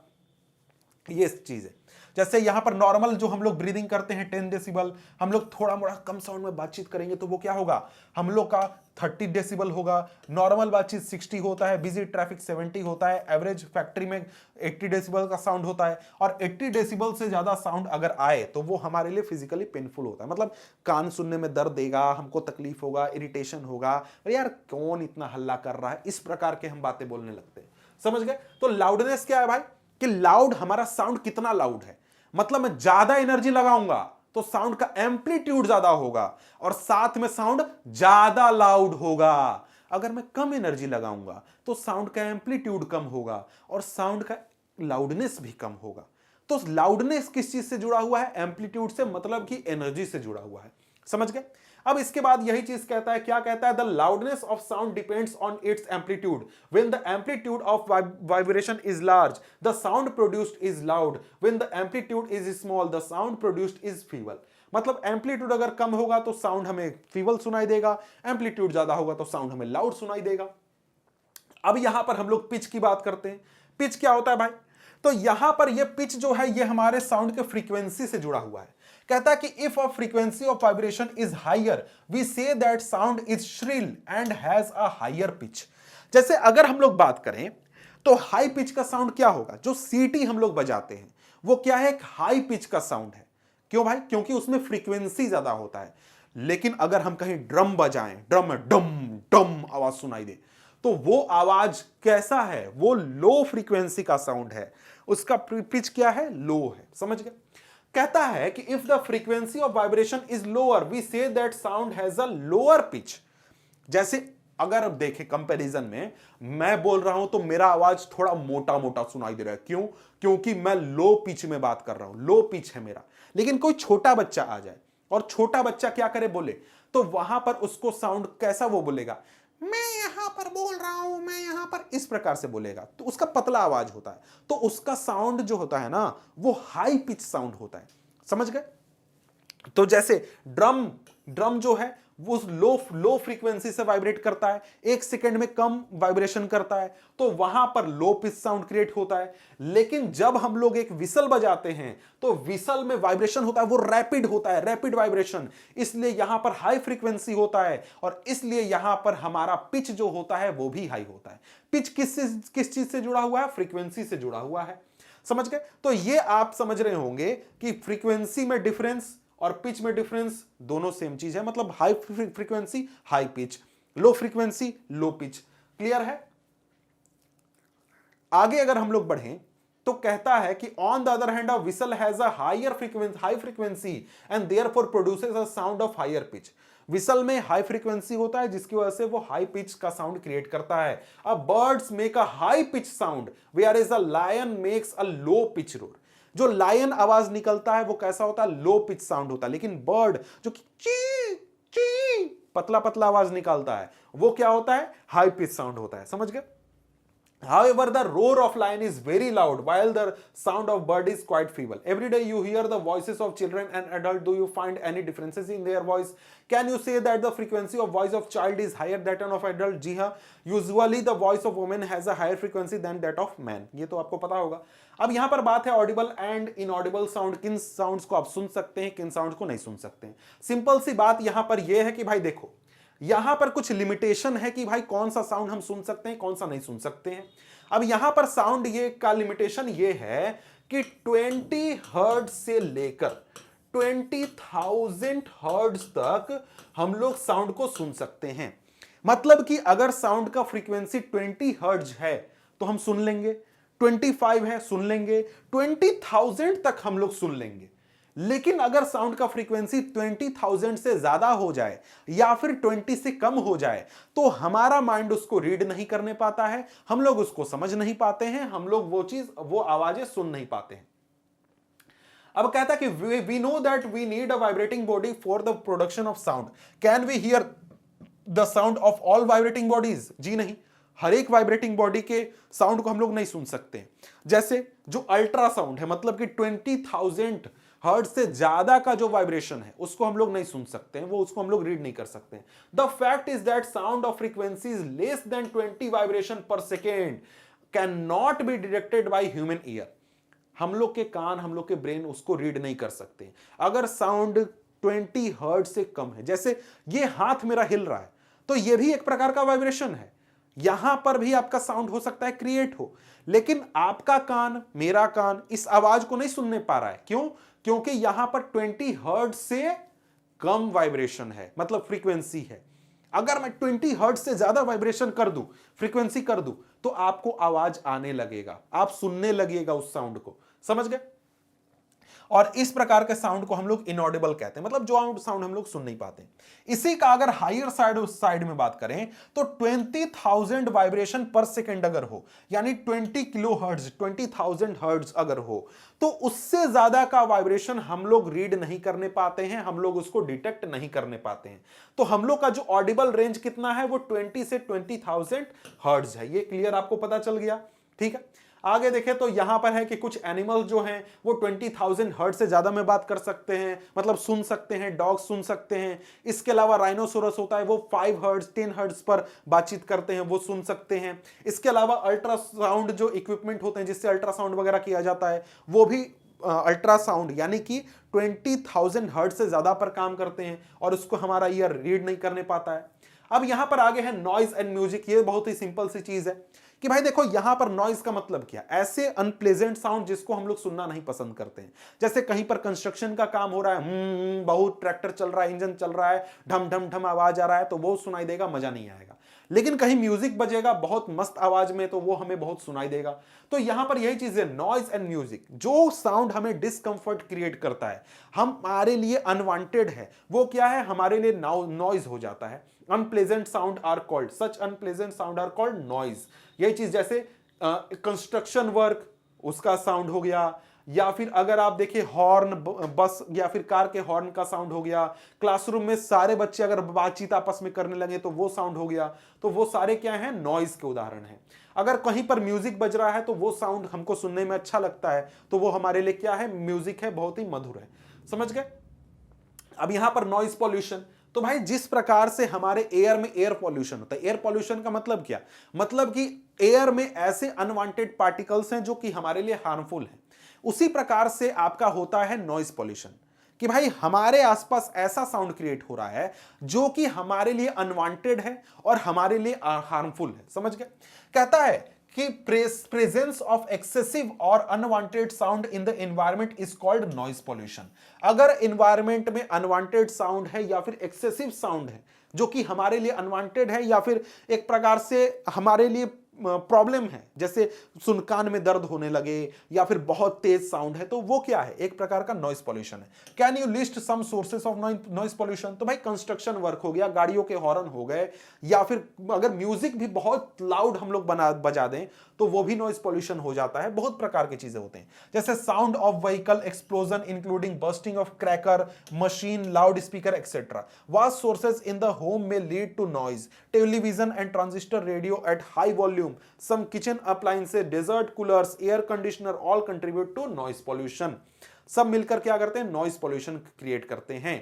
ये चीज है। जैसे यहां पर नॉर्मल जो हम लोग ब्रीदिंग करते हैं 10 डेसिबल, हम लोग थोड़ा मोड़ा कम साउंड में बातचीत करेंगे तो वो क्या होगा, हम लोग का 30 डेसिबल होगा। नॉर्मल बातचीत 60 होता है, बिजी ट्रैफिक 70 होता है, एवरेज फैक्ट्री में 80 डेसिबल का साउंड होता है। और 80 डेसिबल से ज्यादा साउंड अगर आए तो वो हमारे लिए फिजिकली पेनफुल होता है। मतलब कान सुनने में दर्द देगा, हमको तकलीफ होगा, इरिटेशन होगा, अरे यार कौन इतना हल्ला कर रहा है, इस प्रकार के हम बातें बोलने लगते हैं। समझ गए। तो लाउडनेस क्या है भाई, कि लाउड, हमारा साउंड कितना लाउड है, मतलब मैं ज्यादा एनर्जी लगाऊंगा तो साउंड का एम्पलीट्यूड ज्यादा होगा और साथ में साउंड ज्यादा लाउड होगा। अगर मैं कम एनर्जी लगाऊंगा तो साउंड का एम्पलीट्यूड कम होगा और साउंड का लाउडनेस भी कम होगा। तो लाउडनेस किस चीज से जुड़ा हुआ है, एम्पलीट्यूड से, मतलब कि एनर्जी से जुड़ा हुआ है। समझ गए। अब इसके बाद यही चीज कहता है, क्या कहता है, the loudness of sound depends on it's amplitude. When the amplitude of vibration is large the sound produced is loud. When the amplitude is small the sound produced is feeble. मतलब एम्पलीट्यूड अगर कम होगा तो sound हमें feeble सुनाई देगा, amplitude ज्यादा होगा तो साउंड हमें लाउड सुनाई देगा। अब यहां पर हम लोग पिच की बात करते हैं। पिच क्या होता है भाई, तो यहां पर ये पिच जो है ये हमारे साउंड के फ्रीक्वेंसी से जुड़ा हुआ है। कहता है कि if a frequency of vibration is higher we say that sound is shrill and has a higher pitch. जैसे अगर हम लोग बात करें तो हाई पिच का साउंड क्या होगा, जो सीटी हम लोग बजाते हैं वो क्या है, एक हाई पिच का साउंड है। क्यों भाई, क्योंकि उसमें फ्रीक्वेंसी ज्यादा होता है। लेकिन अगर हम कहीं ड्रम बजाएं, ड्रम में डम डम आवाज सुनाई दे तो वो आवाज कैसा है, वो लो फ्रीक्वेंसी का साउंड है, उसका पिच क्या है, लो है। समझ गए। कहता है कि if the frequency of vibration is lower we say that sound has a lower pitch. जैसे अगर अब देखें कंपैरिजन में, मैं बोल रहा हूं तो मेरा आवाज थोड़ा मोटा मोटा सुनाई दे रहा है। क्यों? क्योंकि मैं लो पिच में बात कर रहा हूं, लो पिच है मेरा। लेकिन कोई छोटा बच्चा आ जाए और छोटा बच्चा क्या करे बोले, तो वहां पर उसको साउंड कैसा वो बोलेगा, मैं यहां पर बोल रहा हूं, मैं यहां पर, इस प्रकार से बोलेगा, तो उसका पतला आवाज होता है, तो उसका साउंड जो होता है ना वो हाई पिच साउंड होता है। समझ गए? तो जैसे ड्रम ड्रम जो है वो लो लो फ्रीक्वेंसी से वाइब्रेट करता है, 1 सेकंड में कम वाइब्रेशन करता है, तो वहां पर लो पिच साउंड क्रिएट होता है। लेकिन जब हम लोग एक विसल बजाते हैं तो विसल में वाइब्रेशन होता है, वो रैपिड होता है, रैपिड वाइब्रेशन, इसलिए यहां पर हाई फ्रीक्वेंसी होता है और इसलिए यहां पर हमारा पिच जो होता है वो भी हाई होता है। पिच किस चीज से जुड़ा हुआ है? फ्रीक्वेंसी से जुड़ा हुआ है। समझ गए? तो ये आप समझ रहे होंगे कि फ्रीक्वेंसी में डिफरेंस और पिच में डिफरेंस दोनों सेम चीज है, मतलब high frequency high pitch, low frequency low pitch. Clear है? आगे अगर हम लोग बढ़ें तो कहता है कि on the other hand a whistle has a high frequency and therefore produces a sound of higher pitch. Whistle में हाई फ्रीक्वेंसी होता है जिसकी वजह से वो हाई पिच का साउंड क्रिएट करता है। A birds make a high pitch sound whereas a lion makes a low pitch roar. जो लायन आवाज निकलता है वो कैसा होता है? लो पिच साउंड होता है। लेकिन बर्ड जो कि ची ची पतला पतला आवाज निकालता है वो क्या होता है? हाई पिच साउंड होता है। समझ गए? However, the roar of lion is very loud, while the sound of bird is quite feeble. Every day you hear the voices of children and adults. Do you find any differences in their voice? Can you say that the frequency of voice of child is higher than that of adult? जी हाँ, usually the voice of woman has a higher frequency than that of man. ये तो आपको पता होगा। अब यहाँ पर बात है ऑडिबल एंड इनऑडिबल साउंड, किन साउंड्स को आप सुन सकते हैं, किन साउंड्स को नहीं सुन सकते हैं। सिंपल सी बात यहाँ पर यह है कि भाई देखो, यहां पर कुछ लिमिटेशन है कि भाई कौन सा साउंड हम सुन सकते हैं, कौन सा नहीं सुन सकते हैं। अब यहां पर साउंड ये का लिमिटेशन ये है कि 20 हर्ट्ज से लेकर 20,000 हर्ट्ज तक हम लोग साउंड को सुन सकते हैं। मतलब कि अगर साउंड का फ्रीक्वेंसी 20 हर्ट्ज है तो हम सुन लेंगे, 25 है सुन लेंगे, 20,000 तक हम लोग सुन लेंगे। लेकिन अगर साउंड का फ्रीक्वेंसी 20,000 से ज्यादा हो जाए या फिर 20 से कम हो जाए तो हमारा माइंड उसको रीड नहीं करने पाता है, हम लोग उसको समझ नहीं पाते हैं, हम लोग वो आवाजें सुन नहीं पाते हैं। अब कहता है कि we know that we need a vibrating body for the production of sound. Can we hear the sound of all vibrating bodies? जी नहीं, हर एक वाइब्रेटिंग बॉडी के साउंड को हम लोग नहीं सुन सकते। जैसे जो अल्ट्रासाउंड है, मतलब कि 20,000 हर्ट्ज से ज्यादा का जो वाइब्रेशन है उसको हम लोग नहीं सुन सकते हैं, वो उसको हम लोग रीड नहीं कर सकते हैं। The fact is that sound of frequencies less than 20 vibration per second can not be detected by human ear. हम लोग के कान, हम लोग के ब्रेन उसको रीड नहीं कर सकते। अगर साउंड 20 हर्ट्ज से कम है, जैसे ये हाथ मेरा हिल रहा है, तो ये भी एक प्रकार का वाइब्रेशन है, यहां पर भी आपका साउंड हो सकता है क्रिएट हो, लेकिन आपका कान, मेरा कान इस आवाज को नहीं सुनने पा रहा है। क्यों? क्योंकि यहां पर 20 हर्ट्ज से कम वाइब्रेशन है, मतलब फ्रीक्वेंसी है। अगर मैं 20 हर्ट्ज से ज्यादा वाइब्रेशन कर दूं, फ्रीक्वेंसी कर दूं, तो आपको आवाज आने लगेगा, आप सुनने लगेगा उस साउंड को। समझ गए? और इस प्रकार के साउंड को हम लोग इनऑडिबल कहते हैं, मतलब जो साउंड हम लोग सुन नहीं पाते। इसी का अगर हायर साइड में बात करें तो 20,000 वाइब्रेशन पर सेकेंड अगर हो, यानी 20 किलो हर्ट्ज, 20,000 हर्ट्ज अगर हो, तो उससे ज्यादा का वाइब्रेशन हम लोग रीड नहीं करने पाते हैं, हम लोग उसको डिटेक्ट नहीं करने पाते हैं। तो हम लोग का जो ऑडिबल रेंज कितना है वो 20 से 20,000 हर्ट्ज है। ये क्लियर आपको पता चल गया? ठीक है। आगे देखें तो यहां पर है कि कुछ एनिमल्स जो हैं वो 20,000 हर्ट्ज से ज्यादा में बात कर सकते हैं, मतलब सुन सकते हैं, डॉग्स सुन सकते हैं। इसके अलावा राइनोसोरस होता है वो 5 हर्ट्ज 10 हर्ट्ज पर बातचीत करते हैं, वो सुन सकते हैं। इसके अलावा अल्ट्रासाउंड जो इक्विपमेंट होते हैं जिससे अल्ट्रासाउंड वगैरह किया जाता है, वो भी अल्ट्रासाउंड यानी कि 20,000 हर्ट्ज से ज्यादा पर काम करते हैं और उसको हमारा ईयर रीड नहीं करने पाता है। अब यहां पर आगे है नॉइज एंड म्यूजिक। ये बहुत ही सिंपल सी चीज है कि भाई देखो यहां पर नॉइज का मतलब क्या, ऐसे अनप्लेजेंट साउंड जिसको हम लोग सुनना नहीं पसंद करते हैं। जैसे कहीं पर कंस्ट्रक्शन का काम हो रहा है, बहुत ट्रैक्टर चल रहा है, इंजन चल रहा है, ढम ढम ढम आवाज आ रहा है, तो वो सुनाई देगा, मजा नहीं आएगा। लेकिन कहीं म्यूजिक बजेगा बहुत मस्त आवाज में तो वो हमें बहुत सुनाई देगा। तो यहां पर यही चीज है, नॉइज एंड म्यूजिक, जो साउंड हमें डिस्कंफर्ट क्रिएट करता है, हमारे लिए अनवांटेड है, वो क्या है, हमारे लिए नॉइज हो जाता है। Unpleasant sound are called, such unpleasant sound are called noise. यही चीज जैसे कंस्ट्रक्शन वर्क, उसका साउंड हो गया, या फिर अगर आप देखिए हॉर्न, बस या फिर कार के हॉर्न का साउंड हो गया, क्लासरूम में सारे बच्चे अगर बातचीत आपस में करने लगे तो वो साउंड हो गया। तो वो सारे क्या हैं, नॉइज के उदाहरण हैं। अगर कहीं पर म्यूजिक बज रहा है तो वो साउंड हमको सुनने में अच्छा लगता है, तो वो हमारे लिए क्या है, म्यूजिक है, बहुत ही मधुर है। समझ गए। अब यहां पर नॉइज पॉल्यूशन, तो भाई जिस प्रकार से हमारे एयर में एयर पॉल्यूशन होता है, एयर पॉल्यूशन का मतलब क्या, मतलब कि एयर में ऐसे अनवांटेड पार्टिकल्स हैं जो कि हमारे लिए हार्मफुल हैं, उसी प्रकार से आपका होता है नॉइज पॉल्यूशन, कि भाई हमारे आसपास ऐसा साउंड क्रिएट हो रहा है जो कि हमारे लिए अनवांटेड है और हमारे लिए हार्मफुल है। समझ गए। कहता है कि प्रेजेंस ऑफ एक्सेसिव और unwanted sound in the environment is called noise pollution. अगर एनवायरनमेंट में अनवांटेड साउंड है या फिर एक्सेसिव साउंड है जो कि हमारे लिए अनवांटेड है या फिर एक प्रकार से हमारे लिए प्रॉब्लम है, जैसे सुन कान में दर्द होने लगे या फिर बहुत तेज साउंड है, तो वो क्या है, एक प्रकार का नॉइज पॉल्यूशन है। Can you list some sources of noise pollution, तो भाई कंस्ट्रक्शन वर्क हो गया, गाड़ियों के हॉर्न हो गए, या फिर अगर म्यूजिक भी बहुत लाउड हम लोग बजा दें तो वो भी नॉइज पॉल्यूशन हो जाता है। बहुत प्रकार की चीजें होते हैं, जैसे sound of vehicle explosion including bursting of cracker, machine, loud speaker etcetera. Vast sources in the home में lead to noise, television and transistor radio at high volume, some kitchen appliances, desert coolers, air conditioner all contribute to noise pollution। सब मिलकर क्या करते हैं, noise pollution create करते हैं।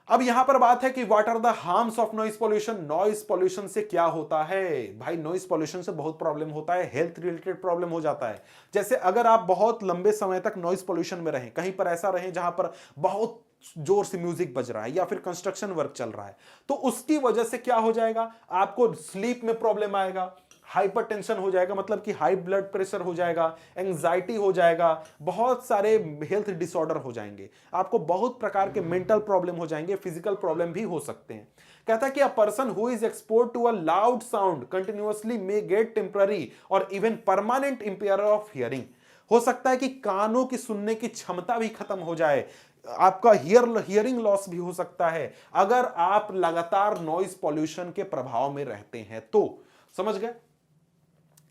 अब यहां पर बात है कि what are the harms of noise pollution. Noise pollution से क्या होता है भाई, नॉइज पॉल्यूशन से बहुत प्रॉब्लम होता है, हेल्थ रिलेटेड प्रॉब्लम हो जाता है। जैसे अगर आप बहुत लंबे समय तक नॉइज पॉल्यूशन में रहें, कहीं पर ऐसा रहें जहां पर बहुत जोर से म्यूजिक बज रहा है या फिर कंस्ट्रक्शन वर्क चल रहा है, तो उसकी वजह से क्या हो जाएगा, आपको स्लीप में प्रॉब्लम आएगा, हाइपरटेंशन हो जाएगा, मतलब कि हाई ब्लड प्रेशर हो जाएगा, एंजाइटी हो जाएगा, बहुत सारे हेल्थ डिसऑर्डर हो जाएंगे, आपको बहुत प्रकार के मेंटल प्रॉब्लम हो जाएंगे, फिजिकल प्रॉब्लम भी हो सकते हैं। कहता है कि a person who is exposed to a loud sound continuously may get temporary और even permanent impair of hearing. हो सकता है कि कानों की सुनने की क्षमता भी खत्म हो जाए, आपका हियरिंग लॉस भी हो सकता है अगर आप लगातार नॉइज पॉल्यूशन के प्रभाव में रहते हैं तो। समझ गए।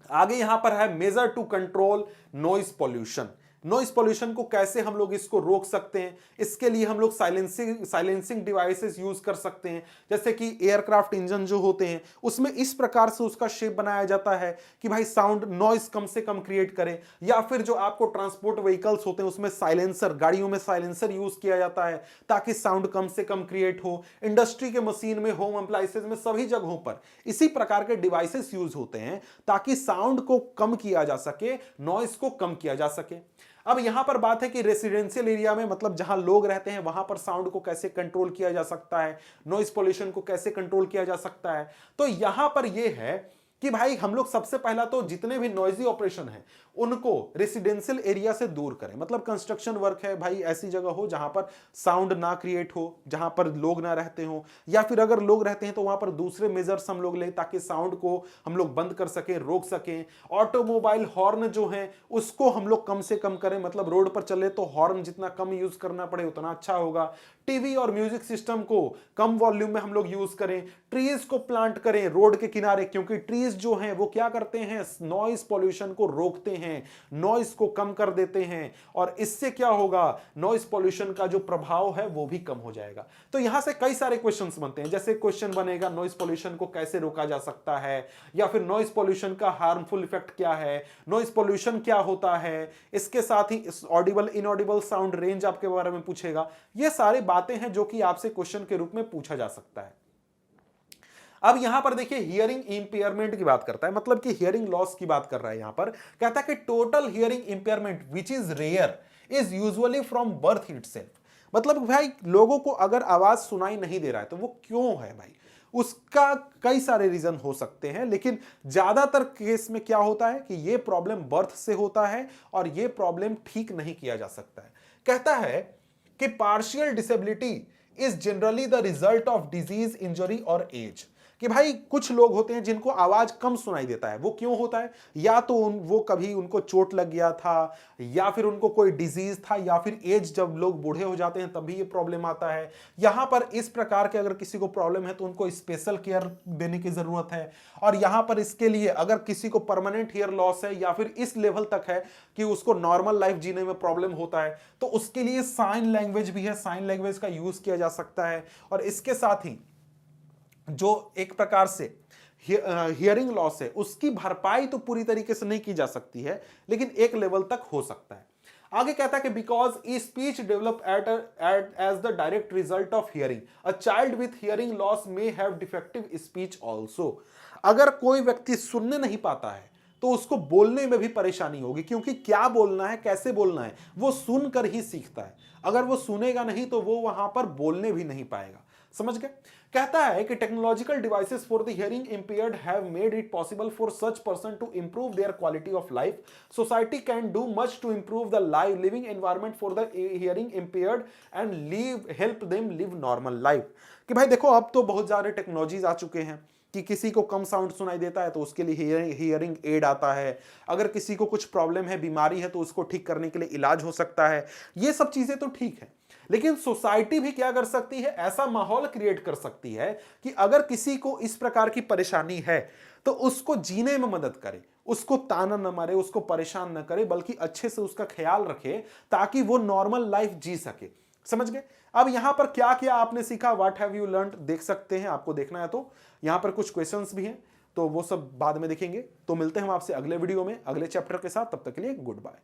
आगे यहां पर है measure to control noise pollution. Noise pollution को कैसे हम लोग इसको रोक सकते हैं, इसके लिए हम लोग साइलेंसिंग डिवाइसेस यूज कर सकते हैं। जैसे कि एयरक्राफ्ट इंजन जो होते हैं उसमें इस प्रकार से उसका शेप बनाया जाता है कि भाई साउंड नॉइज कम से कम क्रिएट करे, या फिर जो आपको ट्रांसपोर्ट व्हीकल्स होते हैं उसमें साइलेंसर, गाड़ियों में साइलेंसर यूज किया जाता है ताकि साउंड कम से कम क्रिएट हो। इंडस्ट्री के मशीन में, होम अप्लायंसेज में, सभी जगहों पर इसी प्रकार के डिवाइसेस यूज होते हैं ताकि साउंड को कम किया जा सके, नॉइज को कम किया जा सके। अब यहां पर बात है कि रेसिडेंशियल एरिया में, मतलब जहां लोग रहते हैं वहां पर साउंड को कैसे कंट्रोल किया जा सकता है, नॉइज पॉल्यूशन को कैसे कंट्रोल किया जा सकता है। तो यहां पर यह है कि भाई हम लोग सबसे पहला तो जितने भी नॉइजी ऑपरेशन है उनको रेसिडेंशियल एरिया से दूर करें। मतलब कंस्ट्रक्शन वर्क है भाई, ऐसी जगह हो जहां पर साउंड ना क्रिएट हो, जहां पर लोग ना रहते हो, या फिर अगर लोग रहते हैं तो वहां पर दूसरे मेजर्स हम लोग लें ताकि साउंड को हम लोग बंद कर सकें, रोक सकें। ऑटोमोबाइल हॉर्न जो है उसको हम लोग कम से कम करें, मतलब रोड पर चले तो हॉर्न जितना कम यूज करना पड़े उतना अच्छा होगा। टीवी और म्यूजिक सिस्टम को कम वॉल्यूम में हम लोग यूज करें। ट्रीज को प्लांट करें रोड के किनारे, क्योंकि ट्रीज जो हैं वो क्या करते हैं, नॉइज पॉल्यूशन को रोकते हैं, नॉइज को कम कर देते हैं, और इससे क्या होगा, नॉइज पॉल्यूशन का जो प्रभाव है वो भी कम हो जाएगा। तो यहां से कई सारे क्वेश्चंस बनते हैं, जैसे क्वेश्चन बनेगा नॉइज पॉल्यूशन को कैसे रोका जा सकता है, या फिर नॉइज पॉल्यूशन का हार्मफुल इफेक्ट क्या है, नॉइज पॉल्यूशन क्या होता है, इसके साथ ही ऑडिबल इनऑडिबल साउंड रेंज आपके बारे में पूछेगा। ये सारी बातें हैं जो कि आपसे क्वेश्चन के रूप में पूछा जा सकता है। अब यहां पर देखिए हियरिंग इंपेयरमेंट की बात करता है, मतलब कि हियरिंग लॉस की बात कर रहा है। यहां पर कहता है कि total hearing impairment which is rear is usually from birth itself. मतलब भाई लोगों को अगर आवाज सुनाई नहीं दे रहा है तो वो क्यों है भाई, उसका कई सारे रीजन हो सकते हैं, लेकिन ज्यादातर केस में क्या होता है कि ये प्रॉब्लम बर्थ से होता है और ये प्रॉब्लम ठीक नहीं किया जा सकता है। कहता है कि partial disability is generally the result of disease, injury और एज। कि भाई कुछ लोग होते हैं जिनको आवाज कम सुनाई देता है। वो क्यों होता है? या तो वो कभी उनको चोट लग गया था, या फिर उनको कोई डिजीज था, या फिर एज जब लोग बूढ़े हो जाते हैं तभी ये प्रॉब्लम आता है। यहां पर इस प्रकार के अगर किसी को प्रॉब्लम है तो उनको स्पेशल केयर देने की जरूरत है। और यहां पर इसके लिए अगर किसी को परमानेंट हेयर लॉस है या फिर इस लेवल तक है कि उसको नॉर्मल लाइफ जीने में प्रॉब्लम होता है, तो उसके लिए साइन लैंग्वेज भी है, साइन लैंग्वेज का यूज किया जा सकता है। और इसके साथ ही जो एक प्रकार से हियरिंग लॉस है उसकी भरपाई तो पूरी तरीके से नहीं की जा सकती है, लेकिन एक लेवल तक हो सकता है। आगे कहता है कि बिकॉज ई speech develop at as the direct result of hearing, a child with hearing loss may have defective speech also. अगर कोई व्यक्ति सुनने नहीं पाता है तो उसको बोलने में भी परेशानी होगी, क्योंकि क्या बोलना है, कैसे बोलना है, वो सुनकर ही सीखता है। अगर वो सुनेगा नहीं तो वो वहां पर बोलने भी नहीं पाएगा। समझ गए? कहता है कि technological devices for the hearing impaired have made it possible for such person to improve their quality of life. Society can do much to improve the life living environment for the hearing impaired and help them live normal life. कि भाई देखो, अब तो बहुत ज्यादा technologies आ चुके हैं कि किसी को कम साउंड सुनाई देता है तो उसके लिए हियरिंग एड आता है। अगर किसी को कुछ प्रॉब्लम है, बीमारी है, तो उसको ठीक करने के लिए इलाज हो सकता है। ये सब चीजें तो ठीक है, लेकिन सोसाइटी भी क्या कर सकती है? ऐसा माहौल क्रिएट कर सकती है कि अगर किसी को इस प्रकार की परेशानी है तो उसको जीने में मदद करे, उसको ताना न मारे, उसको परेशान न करे, बल्कि अच्छे से उसका ख्याल रखे ताकि वो नॉर्मल लाइफ जी सके। समझ गए? अब यहां पर क्या क्या आपने सीखा, व्हाट हैव यू लर्नड, देख सकते हैं, आपको देखना है तो यहां पर कुछ क्वेश्चंस भी हैं, तो वो सब बाद में देखेंगे। तो मिलते हैं हम आपसे अगले वीडियो में अगले चैप्टर के साथ। तब तक के लिए गुड बाय।